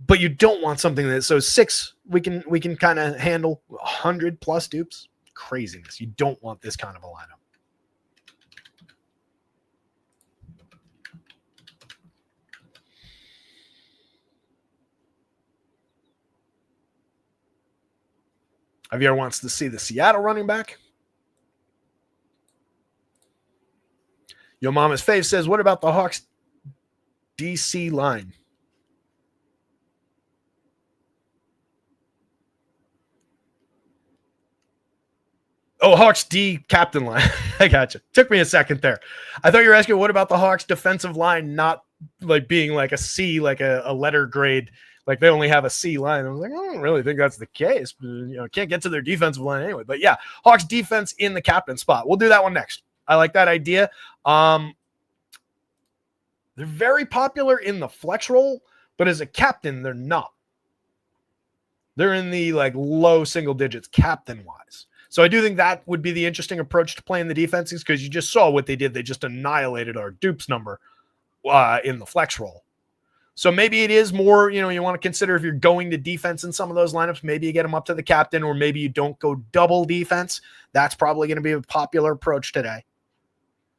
But you don't want something that, so 6, we can kind of handle 100 plus dupes. Craziness. You don't want this kind of a lineup. Javier wants to see the Seattle running back. Yo Mama's Fave says, what about the Hawks DC line? Oh, Hawks D captain line. I gotcha. Took me a second there. I thought you were asking, what about the Hawks defensive line not like being like a C, like a letter grade, like they only have a C line. I was like, I don't really think that's the case. But, can't get to their defensive line anyway. But yeah, Hawks defense in the captain spot. We'll do that one next. I like that idea. They're very popular in the flex role, but as a captain, they're not. They're in the like low single digits captain wise. So I do think that would be the interesting approach to playing the defenses, because you just saw what they did. They just annihilated our dupes number in the flex role. So maybe it is more, you want to consider if you're going to defense in some of those lineups, maybe you get them up to the captain, or maybe you don't go double defense. That's probably going to be a popular approach today.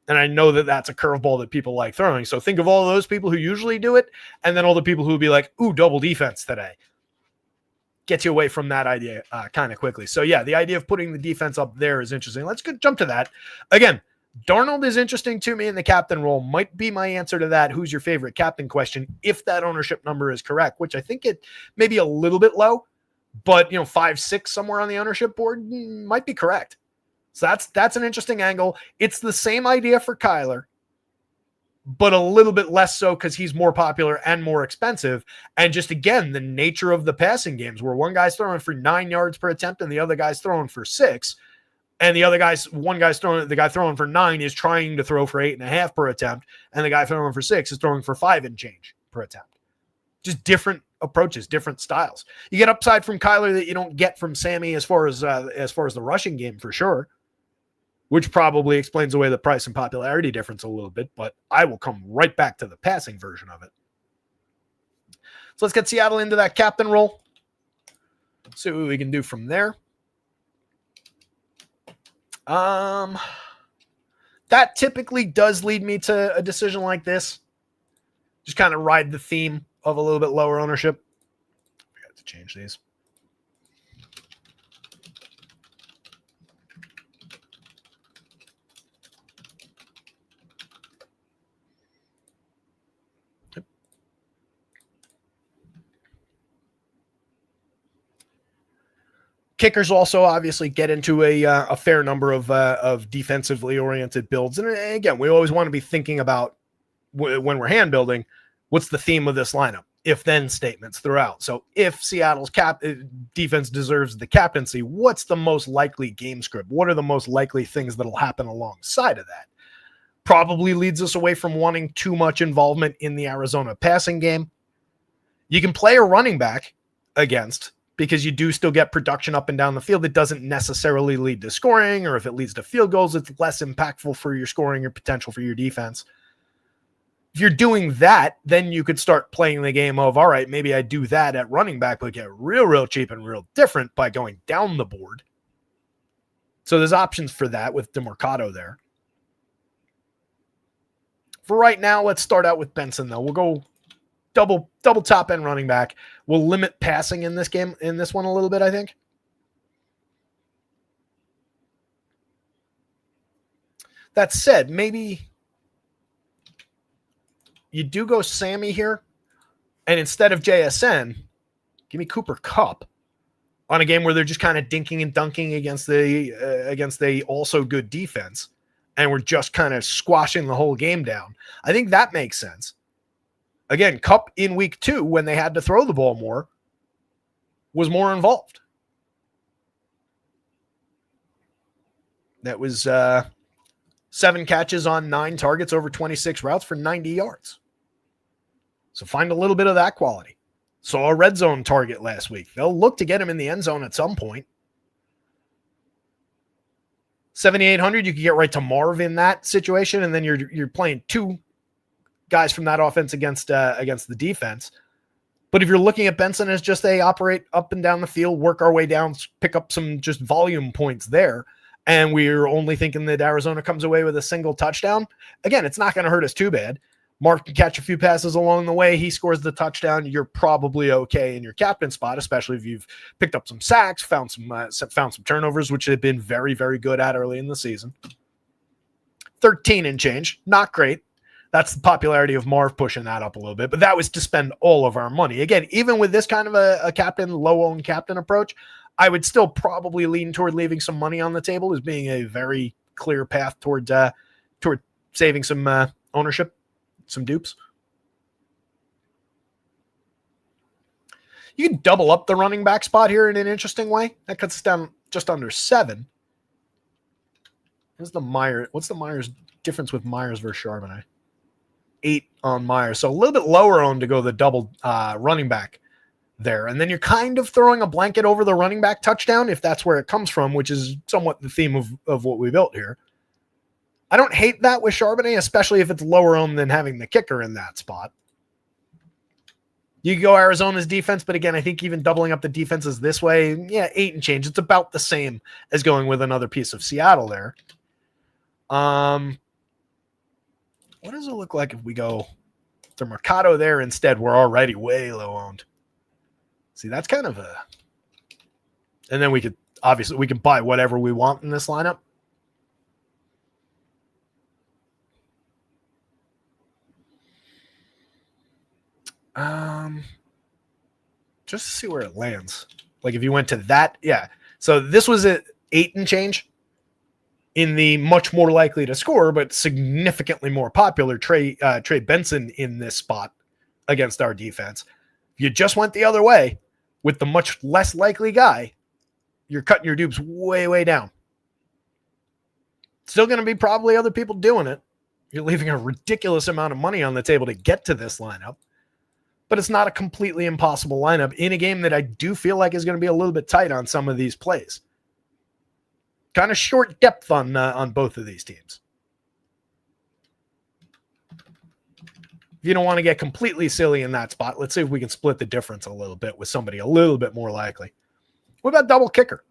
And I know that that's a curveball that people like throwing. So think of all those people who usually do it, and then all the people who would be like, ooh, double defense today. Get you away from that idea kind of quickly. So yeah, the idea of putting the defense up there is interesting. Let's jump to that. Again, Darnold is interesting to me in the captain role. Might be my answer to that. Who's your favorite captain question? If that ownership number is correct, which I think it may be a little bit low, but 5, 6 somewhere on the ownership board might be correct. So that's an interesting angle. It's the same idea for Kyler. but a little bit less so because he's more popular and more expensive. And just again, the nature of the passing games where one guy's throwing for 9 yards per attempt and the other guy's throwing for 6. And the guy throwing for 9 is trying to throw for 8.5 per attempt. And the guy throwing for 6 is throwing for 5 and change per attempt. Just different approaches, different styles. You get upside from Kyler that you don't get from Sammy as far as the rushing game for sure, which probably explains away the price and popularity difference a little bit, but I will come right back to the passing version of it. So let's get Seattle into that captain role. See what we can do from there. That typically does lead me to a decision like this. Just kind of ride the theme of a little bit lower ownership. I got to change these. Kickers also obviously get into a fair number of defensively oriented builds. And again, we always want to be thinking about when we're hand building, what's the theme of this lineup? If then statements throughout. So if Seattle's defense deserves the captaincy, what's the most likely game script? What are the most likely things that'll happen alongside of that? Probably leads us away from wanting too much involvement in the Arizona passing game. You can play a running back against, because you do still get production up and down the field that doesn't necessarily lead to scoring, or if it leads to field goals, it's less impactful for your scoring or potential for your defense. If you're doing that, then you could start playing the game of, all right, maybe I do that at running back, but get real cheap and real different by going down the board. So there's options for that with DeMarcado there. For right now, let's start out with Benson, though. We'll go double top end running back. We'll limit passing in this game, in this one a little bit, I think. That said, maybe you do go Sammy here, and instead of JSN, give me Cooper Kupp on a game where they're just kind of dinking and dunking against the also good defense, and we're just kind of squashing the whole game down. I think that makes sense. Again, Kupp in week 2, when they had to throw the ball more, was more involved. That was 7 catches on 9 targets over 26 routes for 90 yards. So find a little bit of that quality. Saw a red zone target last week. They'll look to get him in the end zone at some point. 7,800, you can get right to Marv in that situation, and then you're playing 2 guys from that offense against the defense. But if you're looking at Benson as just a operate up and down the field, work our way down, pick up some just volume points there, and we're only thinking that Arizona comes away with a single touchdown, again, it's not going to hurt us too bad. Mark can catch a few passes along the way. He scores the touchdown. You're probably okay in your captain spot, especially if you've picked up some sacks, found some turnovers, which they've been very, very good at early in the season. 13 and change, not great. That's the popularity of Marv pushing that up a little bit, but that was to spend all of our money. Again, even with this kind of a captain, low-owned captain approach, I would still probably lean toward leaving some money on the table as being a very clear path toward saving some ownership, some dupes. You can double up the running back spot here in an interesting way. That cuts us down just under 7. What's the Myers difference with Myers versus Charbonnet? 8 on Myers. So a little bit lower owned to go the double running back there. And then you're kind of throwing a blanket over the running back touchdown if that's where it comes from, which is somewhat the theme of what we built here. I don't hate that with Charbonnet, especially if it's lower owned than having the kicker in that spot. You go Arizona's defense, but again, I think even doubling up the defenses this way, 8 and change. It's about the same as going with another piece of Seattle there. What does it look like if we go to Mercado there instead? We're already way low owned. See, that's kind of a... And then we can buy whatever we want in this lineup. Just to see where it lands. Like if you went to that, yeah. So this was at 8 and change. in the much more likely to score, but significantly more popular Trey Benson in this spot against our defense. If you just went the other way with the much less likely guy, you're cutting your dupes way, way down. Still going to be probably other people doing it. You're leaving a ridiculous amount of money on the table to get to this lineup, but it's not a completely impossible lineup in a game that I do feel like is going to be a little bit tight on some of these plays. Kind of short depth on both of these teams. If you don't want to get completely silly in that spot, let's see if we can split the difference a little bit with somebody a little bit more likely. What about double kicker?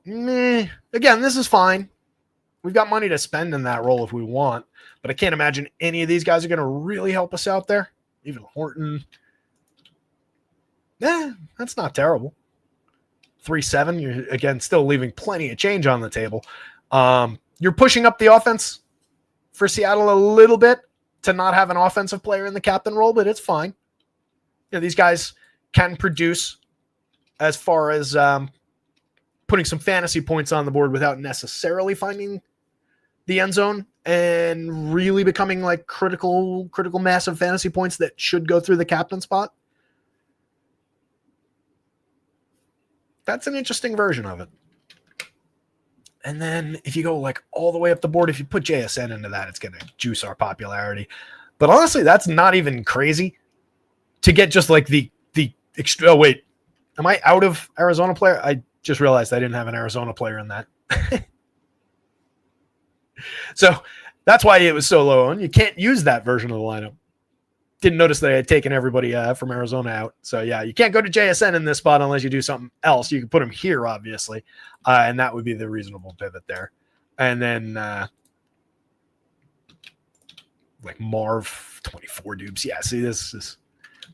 Again, this is fine. We've got money to spend in that role if we want, but I can't imagine any of these guys are going to really help us out there. Even Horton. That's not terrible. 3-7. You're, again, still leaving plenty of change on the table. You're pushing up the offense for Seattle a little bit to not have an offensive player in the captain role, but it's fine. You know, these guys can produce as far as putting some fantasy points on the board without necessarily finding the end zone and really becoming like critical massive fantasy points that should go through the captain spot. That's an interesting version of it. And then if you go like all the way up the board, if you put JSN into that, it's going to juice our popularity. But honestly, that's not even crazy to get just like the extra. Oh, wait, am I out of Arizona player? I just realized I didn't have an Arizona player in that. So that's why it was so low on. You can't use that version of the lineup. Didn't notice that I had taken everybody from Arizona out. So, yeah, you can't go to JSN in this spot unless you do something else. You can put him here, obviously, and that would be the reasonable pivot there. And then, like Marv, 24 dupes. Yeah, see,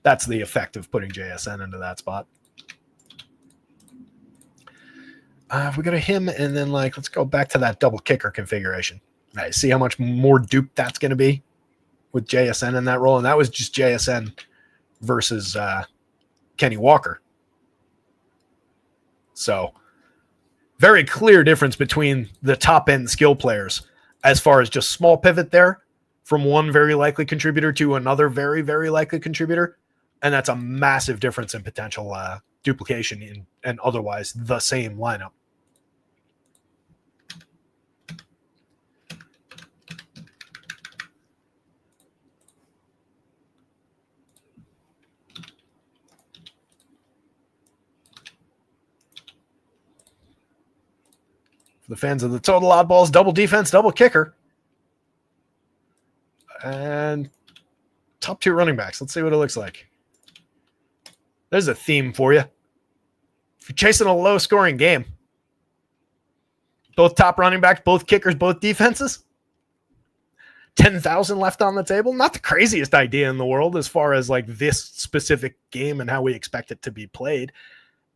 that's the effect of putting JSN into that spot. If we go to him and then, like, let's go back to that double kicker configuration. All right, see how much more dupe that's going to be with JSN in that role. And that was just JSN versus Kenny Walker. So very clear difference between the top end skill players as far as just small pivot there from one very likely contributor to another very, very likely contributor. And that's a massive difference in potential duplication in and otherwise the same lineup. For the fans of the total oddballs, double defense, double kicker. And top two running backs. Let's see what it looks like. There's a theme for you. If you're chasing a low-scoring game, both top running backs, both kickers, both defenses, 10,000 left on the table. Not the craziest idea in the world as far as like this specific game and how we expect it to be played.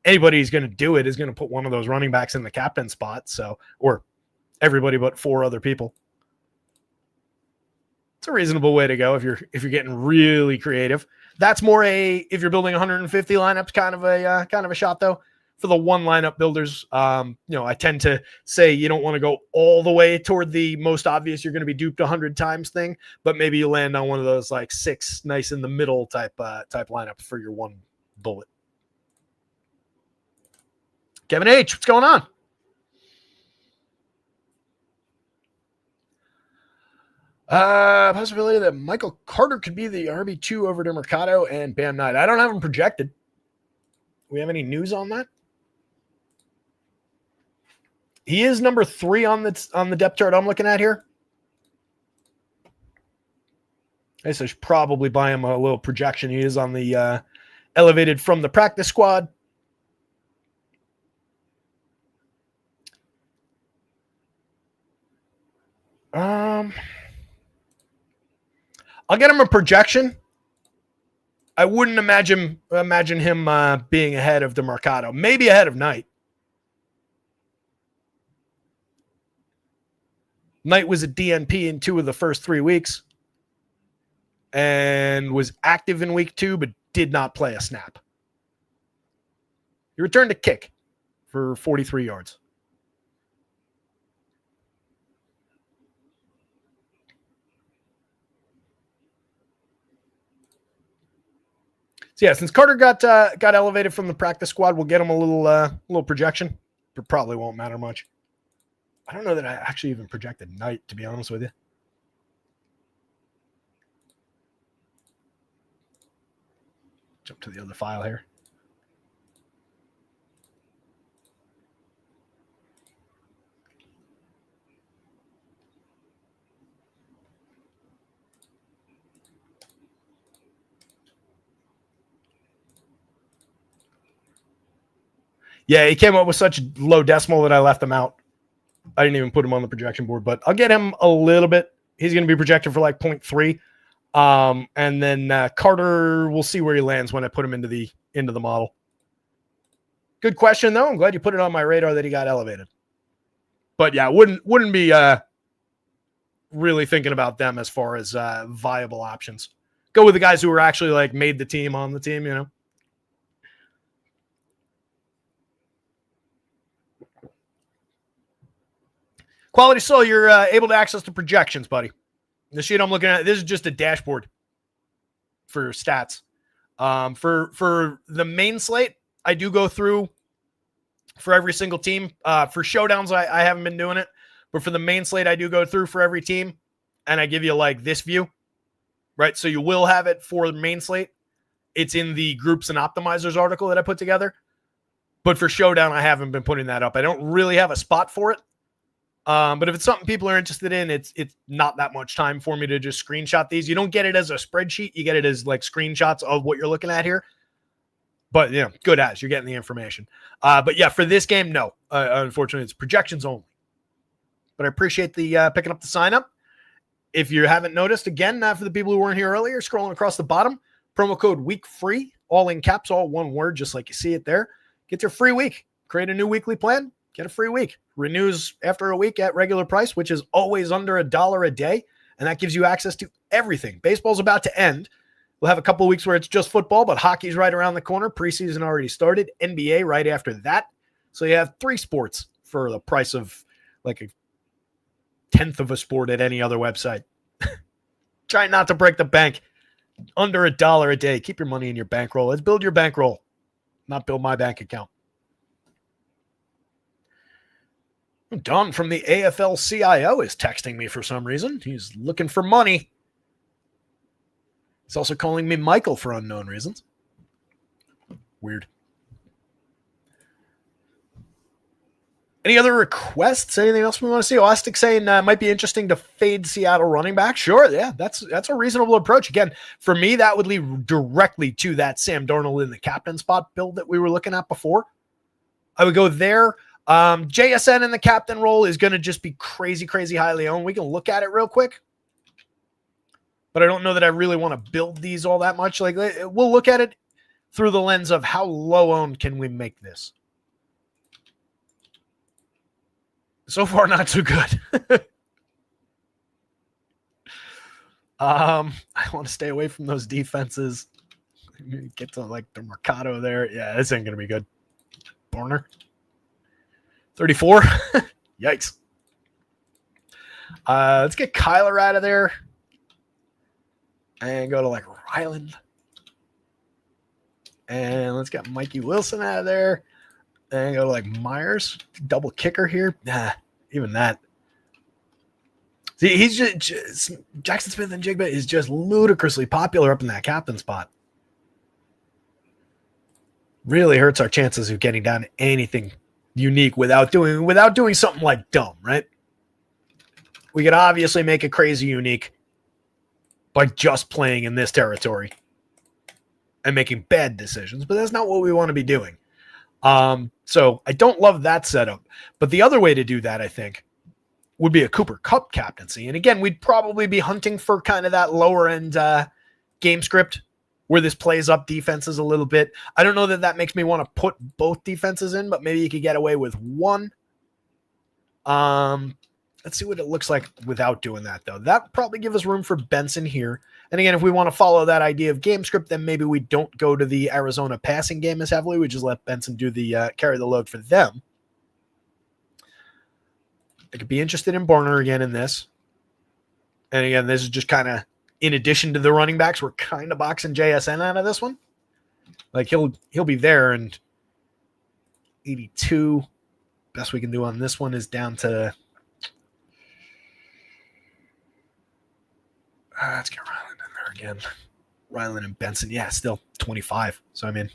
Anybody who's going to do it is going to put one of those running backs in the captain spot. So, or everybody but four other people. It's a reasonable way to go if you're getting really creative. That's more if you're building 150 lineups, kind of a shot though. For the one lineup builders, I tend to say you don't want to go all the way toward the most obvious you're going to be duped 100 times thing, but maybe you land on one of those like 6 nice in the middle type lineup for your one bullet. Kevin H, what's going on? Possibility that Michael Carter could be the RB2 over to Mercado and Bam Knight. I don't have him projected. We have any news on that? He is number 3 on the depth chart I'm looking at here. I guess I should probably buy him a little projection. He is on the elevated from the practice squad. I'll get him a projection. I wouldn't imagine him being ahead of DeMarcado. Maybe ahead of Knight. Knight was a DNP in 2 of the first 3 weeks and was active in week 2, but did not play a snap. He returned to kick for 43 yards. So yeah, since Carter got elevated from the practice squad, we'll get him a little projection, but probably won't matter much. I don't know that I actually even projected Knight, to be honest with you. Jump to the other file here. Yeah, he came up with such low decimal that I left him out. I didn't even put him on the projection board, but I'll get him a little bit. He's going to be projected for like 0.3. And then Carter, we'll see where he lands when I put him into the model. Good question, though. I'm glad you put it on my radar that he got elevated. But yeah, wouldn't be really thinking about them as far as viable options. Go with the guys who were actually like made the team on the team, you know. Quality Soul, you're able to access the projections, buddy. The sheet I'm looking at, this is just a dashboard for stats. For the main slate, I do go through for every single team. For showdowns, I haven't been doing it. But for the main slate, I do go through for every team. And I give you like this view, right? So you will have it for the main slate. It's in the groups and optimizers article that I put together. But for showdown, I haven't been putting that up. I don't really have a spot for it. But if it's something people are interested in, it's not that much time for me to just screenshot these. You don't get it as a spreadsheet. You get it as like screenshots of what you're looking at here. But, you know, good as you're getting the information. But yeah, for this game, no. Unfortunately, it's projections only. But I appreciate the picking up the sign up. If you haven't noticed, again, for the people who weren't here earlier, scrolling across the bottom, promo code WEEKFREE, all in caps, all one word, just like you see it there. Get your free week. Create a new weekly plan. Get a free week. Renews after a week at regular price, which is always under $1 a day. And that gives you access to everything. Baseball's about to end. We'll have a couple of weeks where it's just football, but hockey's right around the corner. Preseason already started. NBA right after that. So you have 3 sports for the price of like a tenth of a sport at any other website. Try not to break the bank. Under $1 a day. Keep your money in your bankroll. Let's build your bankroll, not build my bank account. Don from the AFL-CIO is texting me for some reason. He's looking for money. He's also calling me Michael for unknown reasons. Weird. Any other requests? Anything else we want to see? Elastic saying might be interesting to fade Seattle running back. Sure, yeah, that's a reasonable approach. Again, for me, that would lead directly to that Sam Darnold in the captain spot build that we were looking at before. I would go there. JSN in the captain role is going to just be crazy, crazy highly owned. We can look at it real quick. But I don't know that I really want to build these all that much. Like, we'll look at it through the lens of how low owned can we make this. So far, not too good. I want to stay away from those defenses. Get to like the Mercado there. Yeah, this ain't going to be good. Borner. 34. Yikes. Let's get Kyler out of there. And go to like Ryland. And let's get Mikey Wilson out of there. And go to like Myers. Double kicker here. Nah, even that. See, he's just Jackson Smith and Jigba is just ludicrously popular up in that captain spot. Really hurts our chances of getting down to anything unique without doing something like dumb, right? We could obviously make it crazy unique by just playing in this territory and making bad decisions, but that's not what we want to be doing. So I don't love that setup, but the other way to do that, I think, would be a Cooper Kupp captaincy. And again, we'd probably be hunting for kind of that lower end game script where this plays up defenses a little bit. I don't know that makes me want to put both defenses in, but maybe you could get away with one. Let's see what it looks like without doing that, though. That probably give us room for Benson here. And again, if we want to follow that idea of game script, then maybe we don't go to the Arizona passing game as heavily. We just let Benson do the carry the load for them. I could be interested in Barner again in this. And again, this is just kind of in addition to the running backs. We're kind of boxing JSN out of this one. Like he'll be there, and 82. Best we can do on this one is down to let's get Ryland in there again. Ryland and Benson. Yeah, still 25. So, I mean,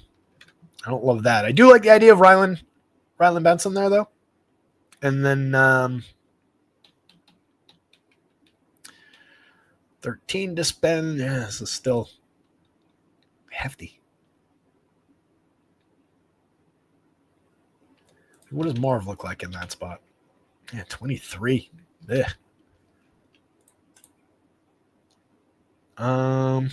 I don't love that. I do like the idea of Ryland Benson there, though. And then 13 to spend. Yeah, this is still hefty. What does Marv look like in that spot? Yeah, 23. Ugh.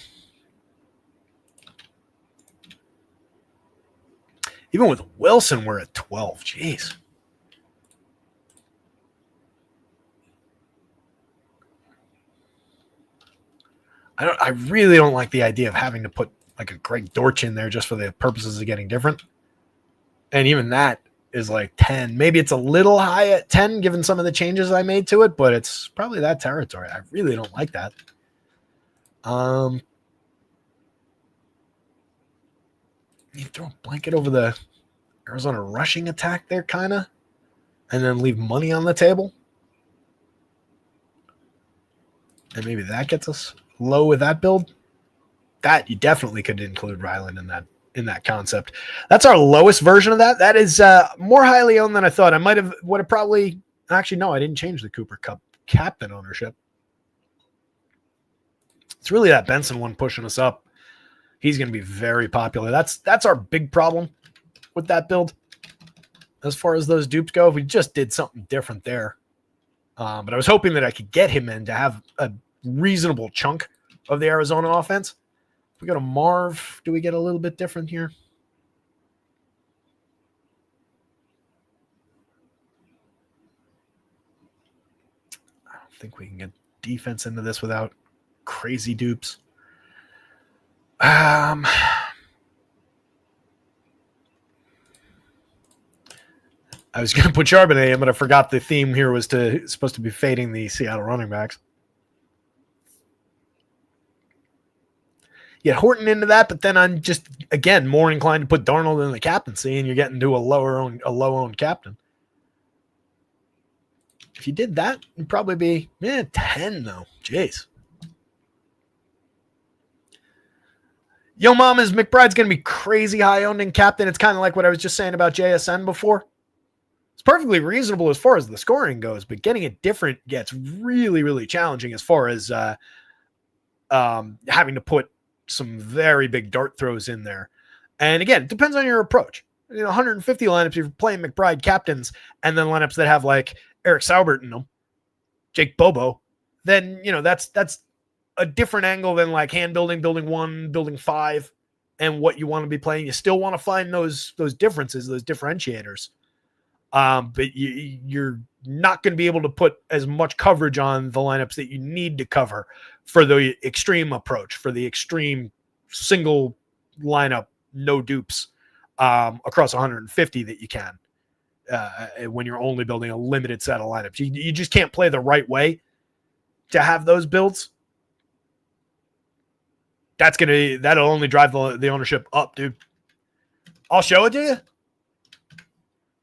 Even with Wilson, we're at 12. Jeez. I really don't like the idea of having to put like a Greg Dortch in there just for the purposes of getting different. And even that is like 10. Maybe it's a little high at 10 given some of the changes I made to it, but it's probably that territory. I really don't like that. You throw a blanket over the Arizona rushing attack there, kind of, and then leave money on the table. And maybe that gets us low with that build. That you definitely could include Ryland in that concept. That's our lowest version of that. That is more highly owned than I thought. I would have probably actually no, I didn't change the Cooper Cup captain ownership. It's really that Benson one pushing us up. He's going to be very popular. That's our big problem with that build. As far as those dupes go, we just did something different there. But I was hoping that I could get him in to have a reasonable chunk of the Arizona offense. If we go to Marv, do we get a little bit different here? I don't think we can get defense into this without crazy dupes. I was going to put Charbonnet in, but I forgot the theme here was supposed to be fading the Seattle running backs. Get Horton into that, but then I'm just, again, more inclined to put Darnold in the captaincy, and you're getting to a low-owned captain. If you did that, it'd probably be 10, though. Jeez. Yo Mama's McBride's going to be crazy high-owned in captain. It's kind of like what I was just saying about JSN before. It's perfectly reasonable as far as the scoring goes, but getting it different gets really, really challenging as far as having to put some very big dart throws in there. And again, it depends on your approach. 150 lineups, if you're playing McBride captains, and then lineups that have like Eric Saubert in them, Jake Bobo, then, that's a different angle than like hand building 1, building 5, and what you want to be playing. You still want to find those differences, those differentiators. But you're not going to be able to put as much coverage on the lineups that you need to cover for the extreme approach, for the extreme single lineup, no dupes across 150 that you can when you're only building a limited set of lineups. You just can't play the right way to have those builds. That'll only drive the ownership up, dude. I'll show it to you.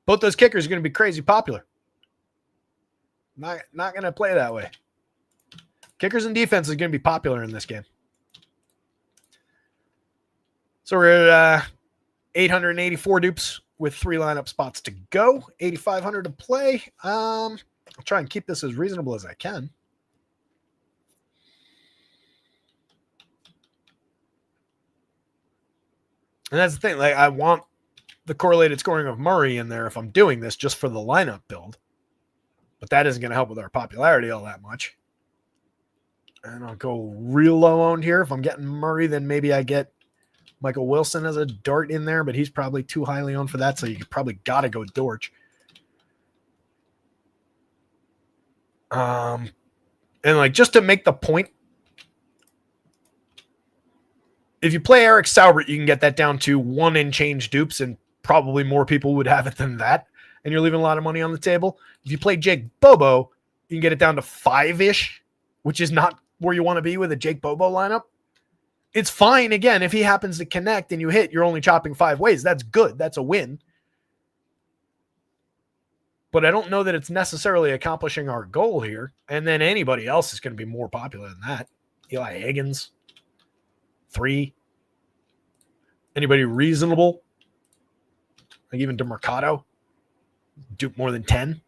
Both those kickers are going to be crazy popular. Not going to play that way. Kickers and defense is going to be popular in this game. So we're at 884 dupes with 3 lineup spots to go. 8,500 to play. I'll try and keep this as reasonable as I can. And that's the thing. Like, I want the correlated scoring of Murray in there if I'm doing this just for the lineup build. But that isn't going to help with our popularity all that much. And I'll go real low owned here. If I'm getting Murray, then maybe I get Michael Wilson as a dart in there, but he's probably too highly owned for that, so you probably got to go Dortch. And like just to make the point, if you play Eric Saubert, you can get that down to 1 and change dupes, and probably more people would have it than that. And you're leaving a lot of money on the table. If you play Jake Bobo, you can get it down to 5-ish, which is not where you want to be with a Jake Bobo lineup. It's fine. Again, if he happens to connect and you hit, you're only chopping 5 ways. That's good. That's a win. But I don't know that it's necessarily accomplishing our goal here. And then anybody else is going to be more popular than that. Eli Higgins, 3. Anybody reasonable? Like even DeMarcado, dupe more than 10.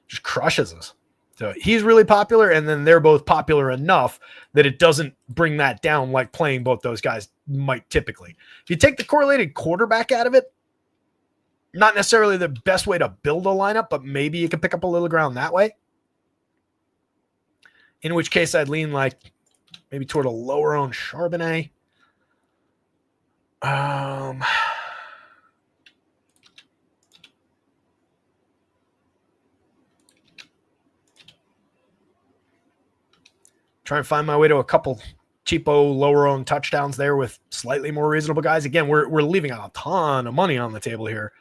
Just crushes us. So he's really popular, and then they're both popular enough that it doesn't bring that down like playing both those guys might typically. If you take the correlated quarterback out of it, not necessarily the best way to build a lineup, but maybe you can pick up a little ground that way. In which case I'd lean like maybe toward a lower owned Charbonnet. Try and find my way to a couple cheapo lower owned touchdowns there with slightly more reasonable guys. Again, we're leaving a ton of money on the table here,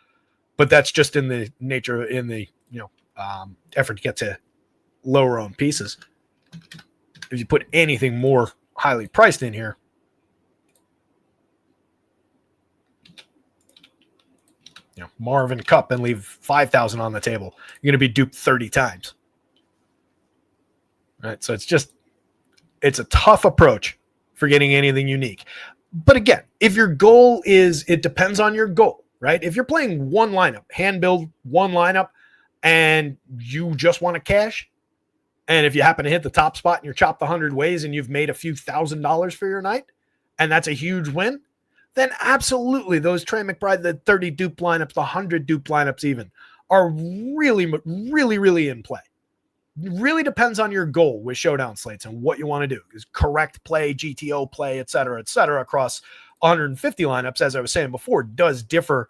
but that's just in the nature, in the effort to get to lower owned pieces. If you put anything more highly priced in here, Marvin Cup, and leave 5,000 on the table, you're going to be duped 30 times. Right? So it's a tough approach for getting anything unique. But again, if your goal is, it depends on your goal, right? If you're playing one lineup, hand build one lineup, and you just want to cash, and if you happen to hit the top spot and you're chopped 100 ways and you've made a few $1,000s for your night, and that's a huge win, then absolutely those Trey McBride, the 30 dupe lineups, the 100 dupe lineups even, are really, really, really in play. It really depends on your goal with showdown slates and what you want to do. Is correct play, GTO play, et cetera, across 150 lineups, as I was saying before, does differ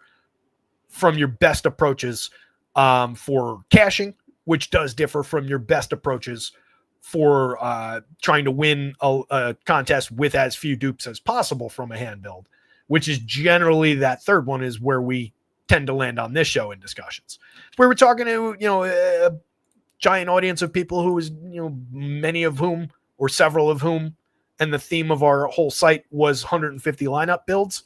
from your best approaches for cashing, which does differ from your best approaches for trying to win a contest with as few dupes as possible from a hand build, which is generally that third one is where we tend to land on this show in discussions. Where we're talking to, a giant audience of people who is, many of whom or several of whom, and the theme of our whole site was 150 lineup builds,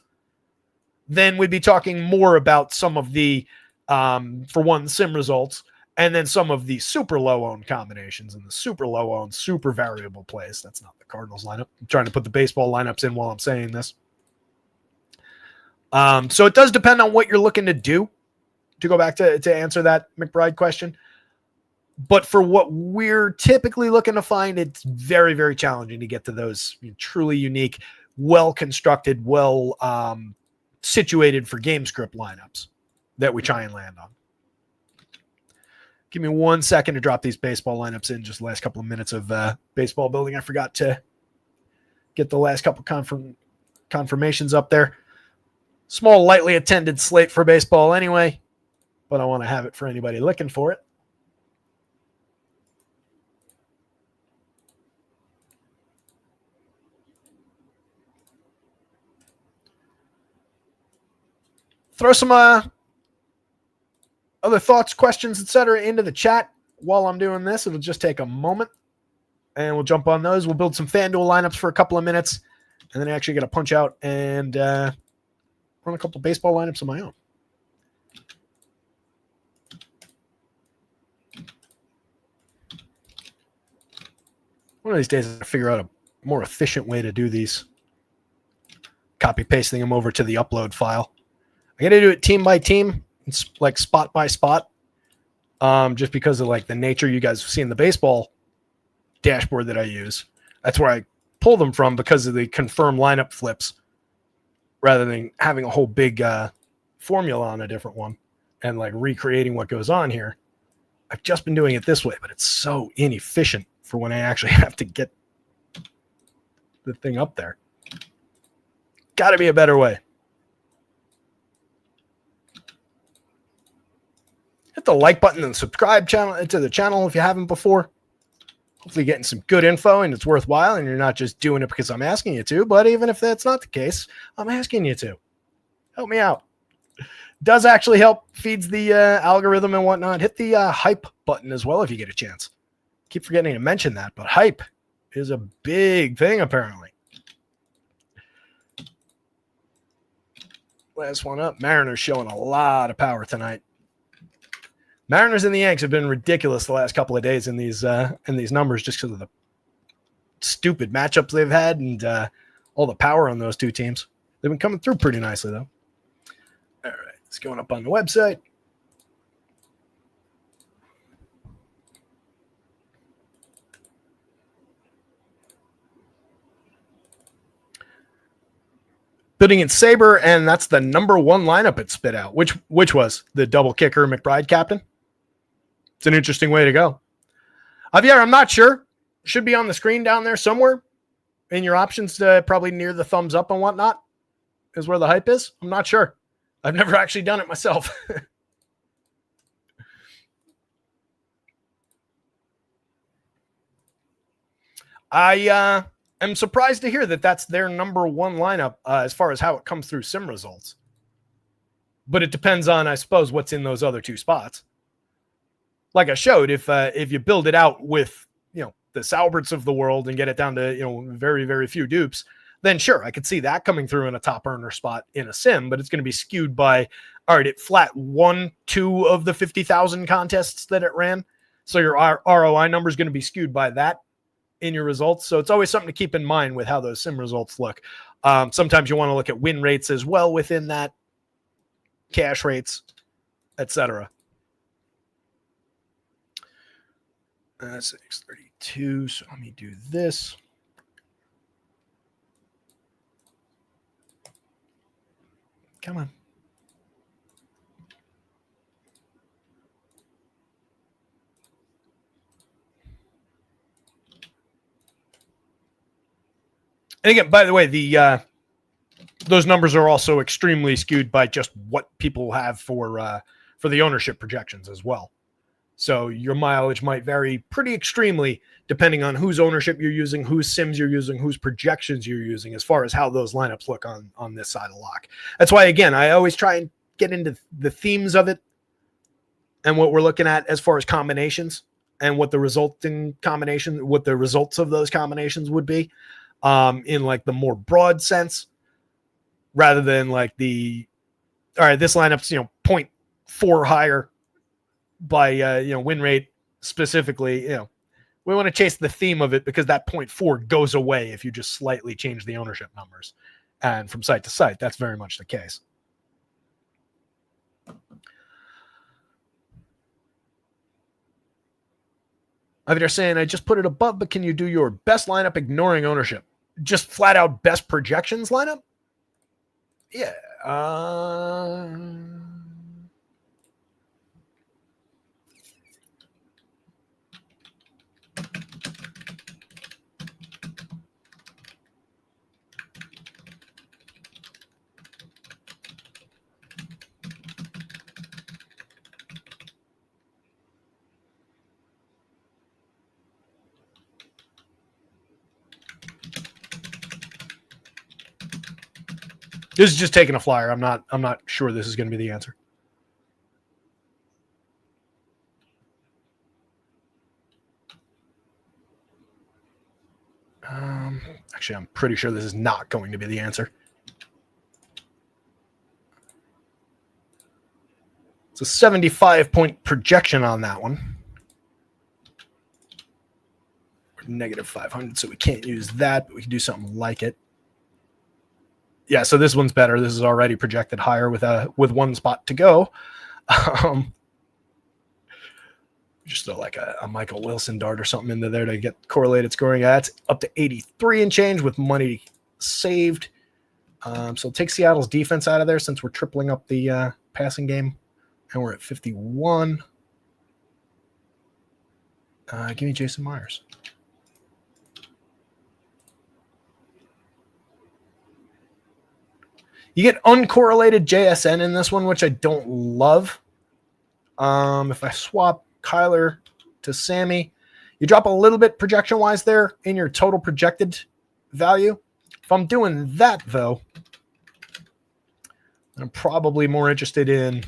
then we'd be talking more about some of the, for one, sim results, and then some of the super low-owned combinations and the super low-owned, super variable plays. That's not the Cardinals lineup. I'm trying to put the baseball lineups in while I'm saying this. So it does depend on what you're looking to do, to go back to answer that McBride question. But for what we're typically looking to find, it's very, very challenging to get to those truly unique, well-constructed, situated for game script lineups that we try and land on. Give me 1 second to drop these baseball lineups in. Just the last couple of minutes of baseball building. I forgot to get the last couple confirmations up there. Small, lightly attended slate for baseball anyway, but I want to have it for anybody looking for it. Throw some other thoughts, questions, etc. into the chat while I'm doing this. It'll just take a moment, and we'll jump on those. We'll build some FanDuel lineups for a couple of minutes, and then I actually get to punch out and run a couple of baseball lineups of my own. One of these days, I'll figure out a more efficient way to do these. Copy pasting them over to the upload file. I got to do it team by team. It's like spot by spot. Just because of like the nature you guys have seen the baseball dashboard that I use. That's where I pull them from because of the confirmed lineup flips rather than having a whole big formula on a different one and like recreating what goes on here. I've just been doing it this way, but it's so inefficient for when I actually have to get the thing up there. Got to be a better way. Hit the like button and subscribe to the channel if you haven't before. Hopefully getting some good info and it's worthwhile and you're not just doing it because I'm asking you to, but even if that's not the case, I'm asking you to. Help me out. Does actually help, feeds the algorithm and whatnot. Hit the hype button as well if you get a chance. Keep forgetting to mention that, but hype is a big thing apparently. Last one up. Mariners showing a lot of power tonight. Mariners and the Yanks have been ridiculous the last couple of days in these numbers just because of the stupid matchups they've had and all the power on those two teams. They've been coming through pretty nicely, though. All right, it's going up on the website. Putting in Saber, and that's the number one lineup it spit out, which was the double kicker McBride captain. It's an interesting way to go. Javier, I'm not sure. Should be on the screen down there somewhere in your options, probably near the thumbs up and whatnot is where the hype is. I'm not sure. I've never actually done it myself. I am surprised to hear that that's their number one lineup as far as how it comes through sim results. But it depends on, I suppose, what's in those other two spots. Like I showed, if you build it out with, the Sauberts of the world and get it down to, very, very few dupes, then sure, I could see that coming through in a top earner spot in a sim, but it's going to be skewed by, all right, it flat 1, 2 of the 50,000 contests that it ran. So your ROI number is going to be skewed by that in your results. So it's always something to keep in mind with how those sim results look. Sometimes you want to look at win rates as well within that, cash rates, etc. 632. So let me do this. Come on. And again, by the way, those numbers are also extremely skewed by just what people have for the ownership projections as well. So your mileage might vary pretty extremely depending on whose ownership you're using, whose sims you're using, whose projections you're using as far as how those lineups look on this side of lock. That's why, again, I always try and get into the themes of it and what we're looking at as far as combinations and what the results of those combinations would be in like the more broad sense rather than like all right, this lineup's, 0.4 higher by win rate specifically. We want to chase the theme of it because that 0.4 goes away if you just slightly change the ownership numbers. And from site to site, that's very much the case. They're saying, I just put it above, but can you do your best lineup ignoring ownership? Just flat out best projections lineup? Yeah. This is just taking a flyer. I'm not sure this is going to be the answer. Actually, I'm pretty sure this is not going to be the answer. It's a 75-point projection on that one. Negative 500, so we can't use that, but we can do something like it. Yeah, so this one's better. This is already projected higher with one spot to go. Just throw like a Michael Wilson dart or something into there to get correlated scoring. That's up to 83 and change with money saved. So take Seattle's defense out of there since we're tripling up the passing game. And we're at 51. Give me Jason Myers. You get uncorrelated JSN in this one, which I don't love. If I swap Kyler to Sammy, you drop a little bit projection-wise there in your total projected value. If I'm doing that, though, I'm probably more interested in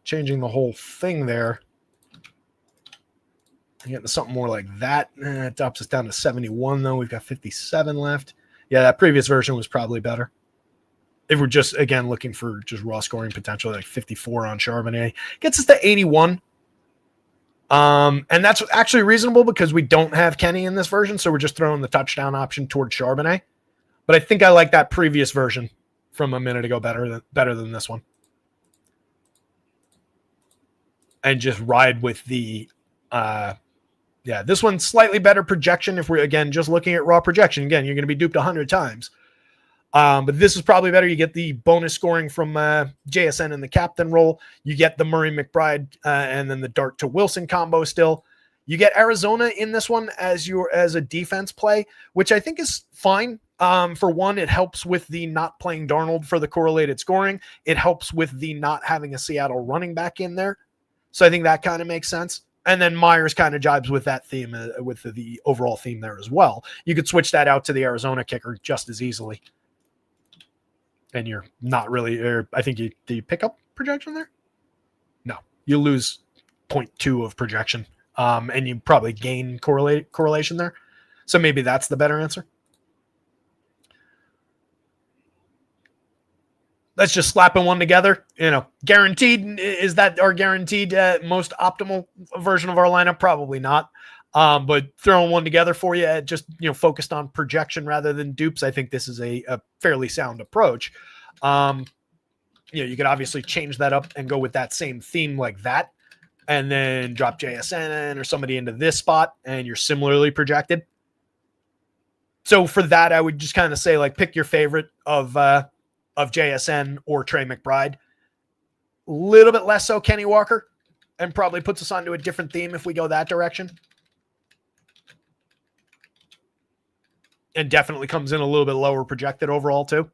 changing the whole thing there. Getting something more like that. It drops us down to 71, though. We've got 57 left. Yeah, that previous version was probably better. If we're just, again, looking for just raw scoring potential, like 54 on Charbonnet. Gets us to 81. And that's actually reasonable because we don't have Kenny in this version, so we're just throwing the touchdown option toward Charbonnet. But I think I like that previous version from a minute ago better than this one. And just ride with the... this one's slightly better projection if we're, again, just looking at raw projection. Again, you're going to be duped 100 times. But this is probably better. You get the bonus scoring from JSN in the captain role. You get the Murray McBride and then the Dart to Wilson combo still. You get Arizona in this one as a defense play, which I think is fine. For one, it helps with the not playing Darnold for the correlated scoring. It helps with the not having a Seattle running back in there. So I think that kind of makes sense. And then Myers kind of jibes with that theme, with the overall theme there as well. You could switch that out to the Arizona kicker just as easily. And you're not really, I think do you pick up projection there? No, you lose 0.2 of projection. And you probably gain correlation there. So maybe that's the better answer. Let's just slapping one together. Guaranteed, is that our guaranteed most optimal version of our lineup? Probably not. But throwing one together for you, just focused on projection rather than dupes. I think this is a fairly sound approach. You could obviously change that up and go with that same theme like that, and then drop JSN or somebody into this spot, and you're similarly projected. So for that, I would just kind of say, like, pick your favorite of JSN or Trey McBride. A little bit less so Kenny Walker, and probably puts us onto a different theme if we go that direction. And definitely comes in a little bit lower projected overall too.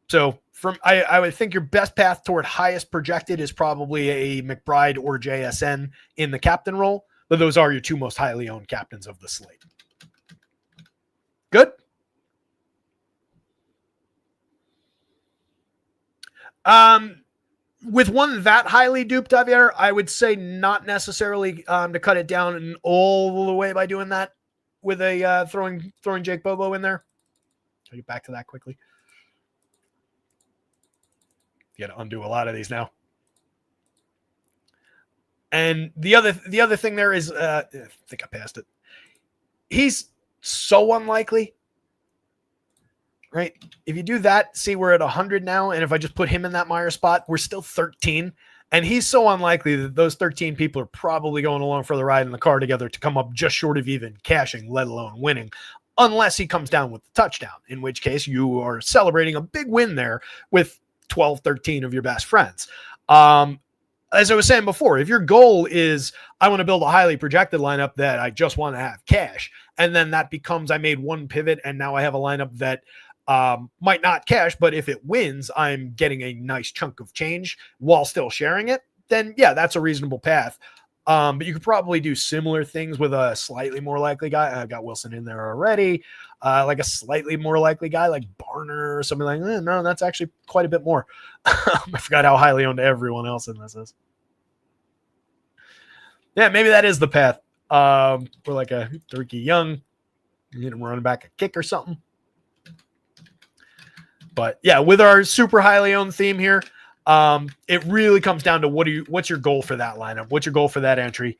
So I would think your best path toward highest projected is probably a McBride or JSN in the captain role, but those are your two most highly owned captains of the slate. Good. With one that highly duped, Javier, I would say not necessarily to cut it down all the way by doing that with a throwing Jake Bobo in there. I'll get back to that quickly. You got to undo a lot of these now. And the other thing there is, I think I passed it. He's so unlikely. Right? If you do that, see, we're at 100 now. And if I just put him in that Meyer spot, we're still 13. And he's so unlikely that those 13 people are probably going along for the ride in the car together to come up just short of even cashing, let alone winning, unless he comes down with the touchdown, in which case you are celebrating a big win there with 12, 13 of your best friends. As I was saying before, if your goal is, I want to build a highly projected lineup that I just want to have cash, and then that becomes, I made one pivot and now I have a lineup that might not cash, but if it wins, I'm getting a nice chunk of change while still sharing it, then yeah, that's a reasonable path. But you could probably do similar things with a slightly more likely guy. I've got Wilson in there already. Like a slightly more likely guy like Barner or something like that. No, that's actually quite a bit more. I forgot how highly owned everyone else in this is. Yeah, maybe that is the path. Or like a Ricky Young, running back a kick or something. But yeah, with our super highly owned theme here, it really comes down to what's your goal for that lineup? What's your goal for that entry?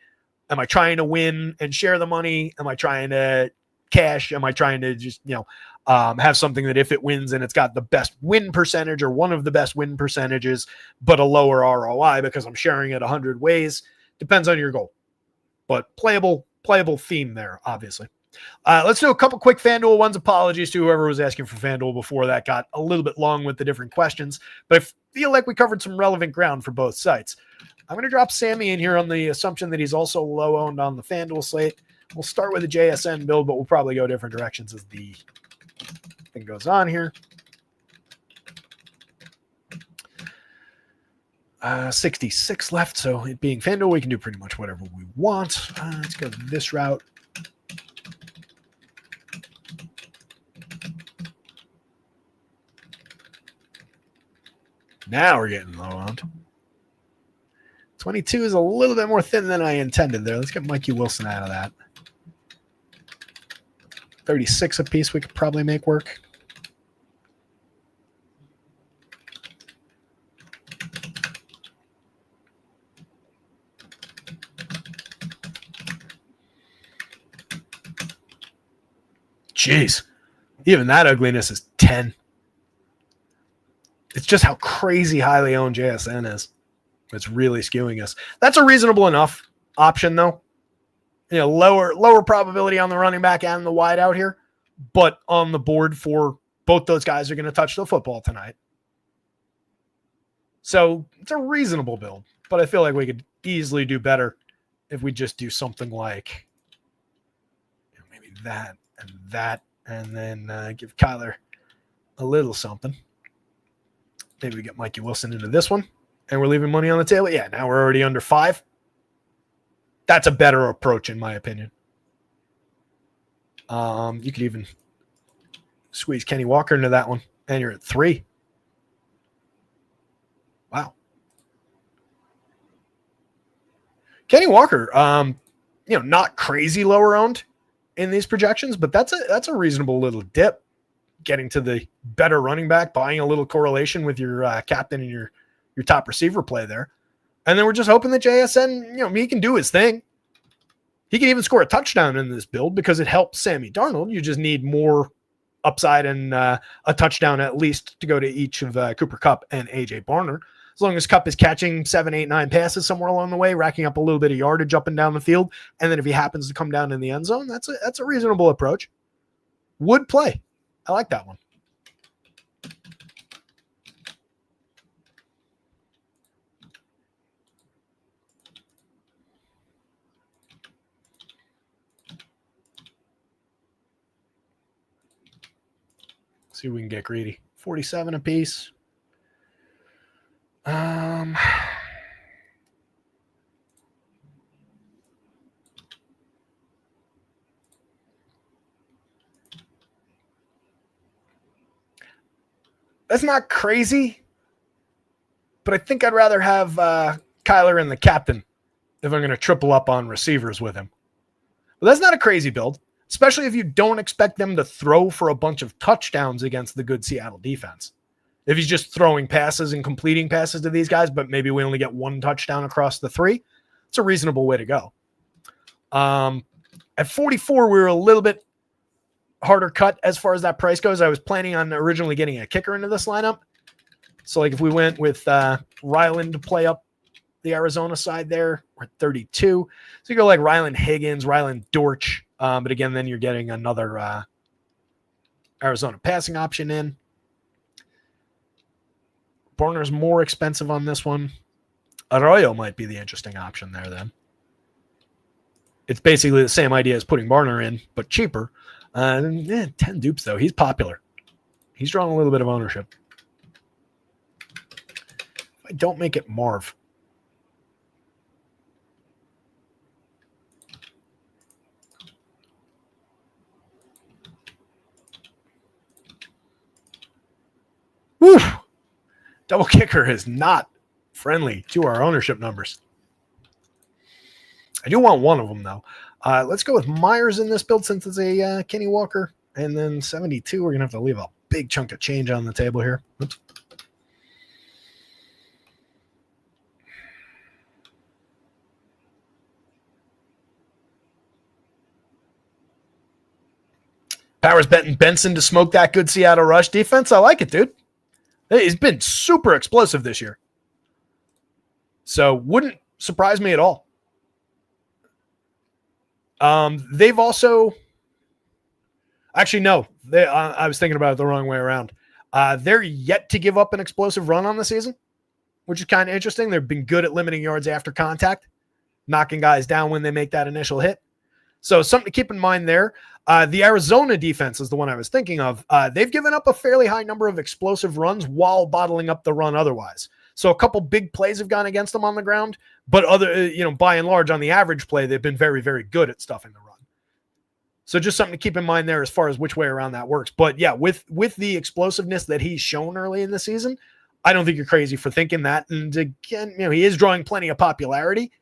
Am I trying to win and share the money? Am I trying to cash? Am I trying to just, have something that if it wins and it's got the best win percentage or one of the best win percentages, but a lower ROI because I'm sharing it 100 ways? Depends on your goal, but playable theme there, obviously. Let's do a couple quick FanDuel ones. Apologies to whoever was asking for FanDuel before. That got a little bit long with the different questions, but I feel like we covered some relevant ground for both sites. I'm going to drop Sammy in here on the assumption that he's also low owned on the FanDuel slate. We'll start with a JSN build, but we'll probably go different directions as the thing goes on here. 66 left, so it being FanDuel, we can do pretty much whatever we want. Let's go this route. Now we're getting low on. 22 is a little bit more thin than I intended there. Let's get Mikey Wilson out of that. 36 apiece we could probably make work. Jeez. Even that ugliness is 10. It's just how crazy highly owned JSN is. It's really skewing us. That's a reasonable enough option, though. You know, lower probability on the running back and the wide out here, but on the board for both those guys are going to touch the football tonight. So it's a reasonable build, but I feel like we could easily do better if we just do something like maybe that, and then give Kyler a little something. Maybe we get Mikey Wilson into this one, and we're leaving money on the table. Yeah, now we're already under 5. That's a better approach, in my opinion. You could even squeeze Kenny Walker into that one, and you're at 3. Wow. Kenny Walker, not crazy lower owned in these projections, but that's a reasonable little dip. Getting to the better running back, buying a little correlation with your captain and your top receiver play there. And then we're just hoping that JSN, he can do his thing. He can even score a touchdown in this build because it helps Sammy Darnold. You just need more upside and a touchdown at least to go to each of Cooper Kupp and AJ Barner. As long as Kupp is catching 7, 8, 9 passes somewhere along the way, racking up a little bit of yardage up and down the field. And then if he happens to come down in the end zone, that's a reasonable approach. Would play. I like that one. See if we can get greedy. 47 apiece. That's not crazy, but I think I'd rather have Kyler and the captain if I'm going to triple up on receivers with him. But that's not a crazy build, especially if you don't expect them to throw for a bunch of touchdowns against the good Seattle defense. If he's just throwing passes and completing passes to these guys, but maybe we only get 1 touchdown across the 3, it's a reasonable way to go. At 44, we were a little bit harder cut as far as that price goes. I was planning on originally getting a kicker into this lineup. So like if we went with Ryland to play up the Arizona side there, we're at 32. So you go like Ryland Higgins, Ryland Dortch. But again, then you're getting another Arizona passing option in. Barner's more expensive on this one. Arroyo might be the interesting option there then. It's basically the same idea as putting Barner in, but cheaper. 10 dupes, though. He's popular. He's drawing a little bit of ownership. If I don't make it Marv. Woo! Double kicker is not friendly to our ownership numbers. I do want one of them, though. Let's go with Myers in this build since it's a Kenny Walker. And then 72, we're going to have to leave a big chunk of change on the table here. Oops. Powers betting Benson to smoke that good Seattle rush defense. I like it, dude. He's been super explosive this year. So wouldn't surprise me at all. They've also actually, no, I was thinking about it the wrong way around. They're yet to give up an explosive run on the season, which is kind of interesting. They've been good at limiting yards after contact, knocking guys down when they make that initial hit. So something to keep in mind there. The Arizona defense is the one I was thinking of. They've given up a fairly high number of explosive runs while bottling up the run otherwise. So a couple big plays have gone against them on the ground, but by and large on the average play, they've been very, very good at stuffing the run. So just something to keep in mind there as far as which way around that works. But yeah, with the explosiveness that he's shown early in the season, I don't think you're crazy for thinking that. And again, he is drawing plenty of popularity,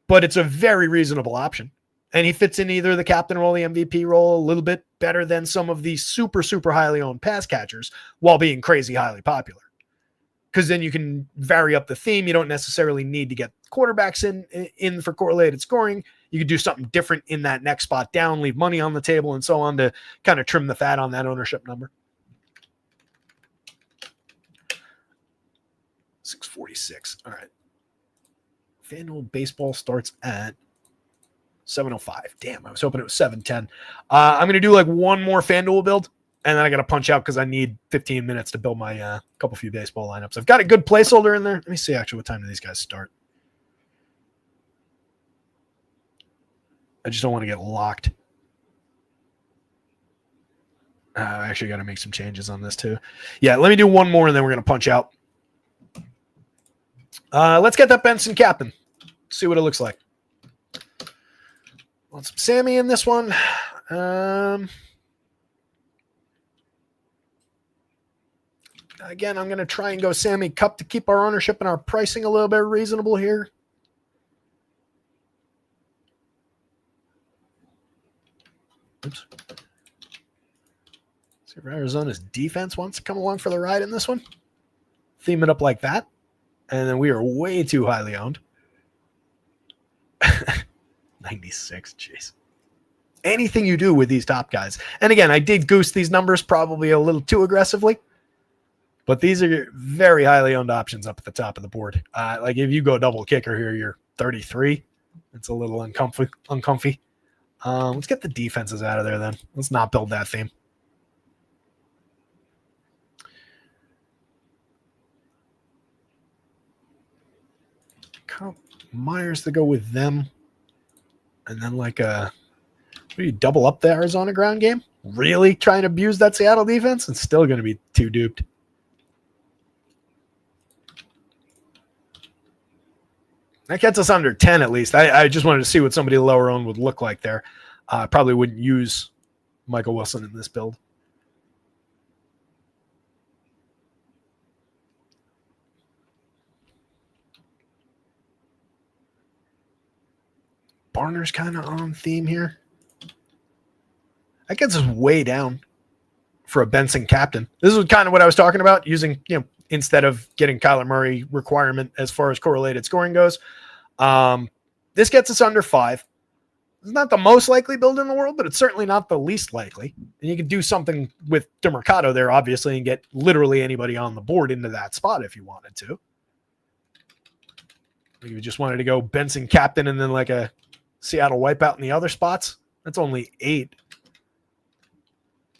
but it's a very reasonable option. And he fits in either the captain role, the MVP role, a little bit better than some of the super, super highly owned pass catchers while being crazy highly popular. Because then you can vary up the theme. You don't necessarily need to get quarterbacks in for correlated scoring. You could do something different in that next spot down, leave money on the table and so on to kind of trim the fat on that ownership number. 646. All right. FanDuel baseball starts at 7:05. Damn, I was hoping it was 7:10. I'm going to do like one more FanDuel build, and then I got to punch out because I need 15 minutes to build my couple few baseball lineups. I've got a good placeholder in there. Let me see actually what time do these guys start. I just don't want to get locked. I actually got to make some changes on this too. Yeah, let me do one more, and then we're going to punch out. Let's get that Benson captain. See what it looks like. Want some Sammy in this one. Again, I'm going to try and go Sammy Cup to keep our ownership and our pricing a little bit reasonable here. Oops. See if Arizona's defense wants to come along for the ride in this one. Theme it up like that. And then we are way too highly owned. 96, jeez. Anything you do with these top guys. And again, I did goose these numbers probably a little too aggressively. But these are very highly owned options up at the top of the board. Like if you go double kicker here, you're 33. It's a little uncomfy. Let's get the defenses out of there then. Let's not build that theme. Myers to go with them. And then like you double up the Arizona ground game? Really trying to abuse that Seattle defense? It's still going to be too duped. That gets us under 10 at least. I just wanted to see what somebody lower owned would look like there. Probably wouldn't use Michael Wilson in this build. Barner's kind of on theme here. That gets us way down for a Benson captain. This is kind of what I was talking about, using, instead of getting Kyler Murray requirement as far as correlated scoring goes. This gets us under 5. It's not the most likely build in the world, but it's certainly not the least likely. And you can do something with DeMercado there, obviously, and get literally anybody on the board into that spot if you wanted to. If you just wanted to go Benson captain and then like a Seattle wipeout in the other spots, that's only 8.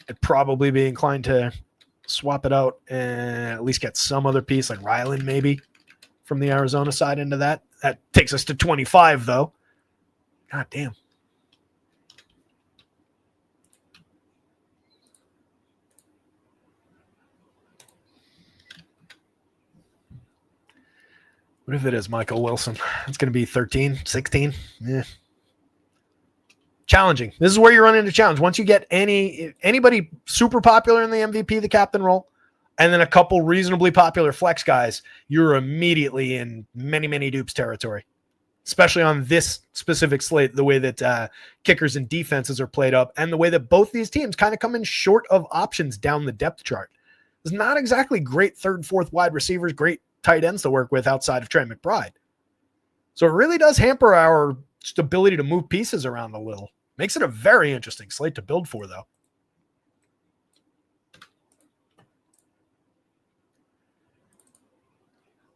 I'd probably be inclined to swap it out and at least get some other piece like Ryland maybe from the Arizona side into that. That takes us to 25 though. God damn. What if it is Michael Wilson? It's going to be 13, 16. Yeah. Challenging. This is where you run into challenge. Once you get anybody super popular in the MVP, the captain role, and then a couple reasonably popular flex guys, you're immediately in many, many dupes territory, especially on this specific slate, the way that kickers and defenses are played up and the way that both these teams kind of come in short of options down the depth chart. There's not exactly great third, fourth wide receivers, great tight ends to work with outside of Trey McBride. So it really does hamper our ability to move pieces around a little. Makes it a very interesting slate to build for, though.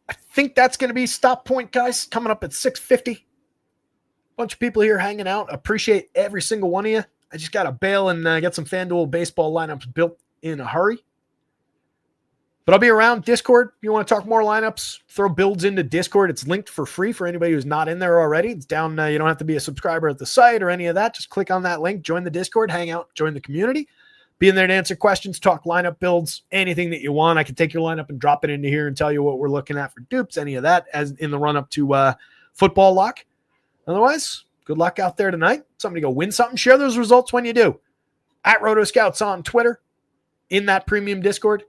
I think that's going to be stop point, guys, coming up at 6:50. Bunch of people here hanging out. Appreciate every single one of you. I just got to bail and get some FanDuel baseball lineups built in a hurry. But I'll be around Discord. If you want to talk more lineups, throw builds into Discord. It's linked for free for anybody who's not in there already. It's down. You don't have to be a subscriber at the site or any of that. Just click on that link, join the Discord, hang out, join the community. Being there to answer questions, talk lineup builds, anything that you want. I can take your lineup and drop it into here and tell you what we're looking at for dupes, any of that as in the run up to football lock. Otherwise, good luck out there tonight. Somebody go win something. Share those results when you do. At Roto Scouts on Twitter, in that premium Discord.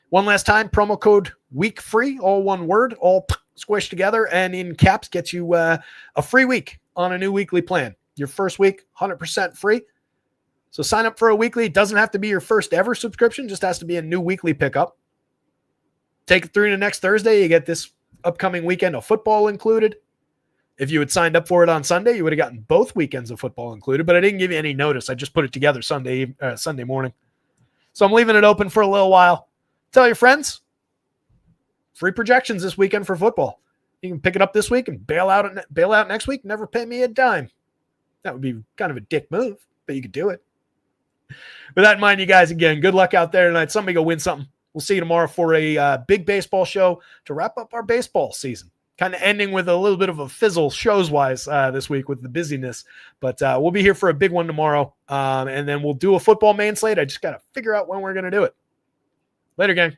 One last time, promo code WEEKFREE, all one word, all squished together, and in caps gets you a free week on a new weekly plan. Your first week, 100% free. So sign up for a weekly. It doesn't have to be your first ever subscription, just has to be a new weekly pickup. Take it through to next Thursday. You get this upcoming weekend of football included. If you had signed up for it on Sunday, you would have gotten both weekends of football included, but I didn't give you any notice. I just put it together Sunday morning. So I'm leaving it open for a little while. Tell your friends. Free projections this weekend for football. You can pick it up this week and bail out next week. Never pay me a dime. That would be kind of a dick move, but you could do it. With that in mind, you guys, again, good luck out there tonight. Somebody go win something. We'll see you tomorrow for a big baseball show to wrap up our baseball season. Kind of ending with a little bit of a fizzle shows-wise this week with the busyness. But we'll be here for a big one tomorrow. And then we'll do a football main slate. I just got to figure out when we're going to do it. Later, gang.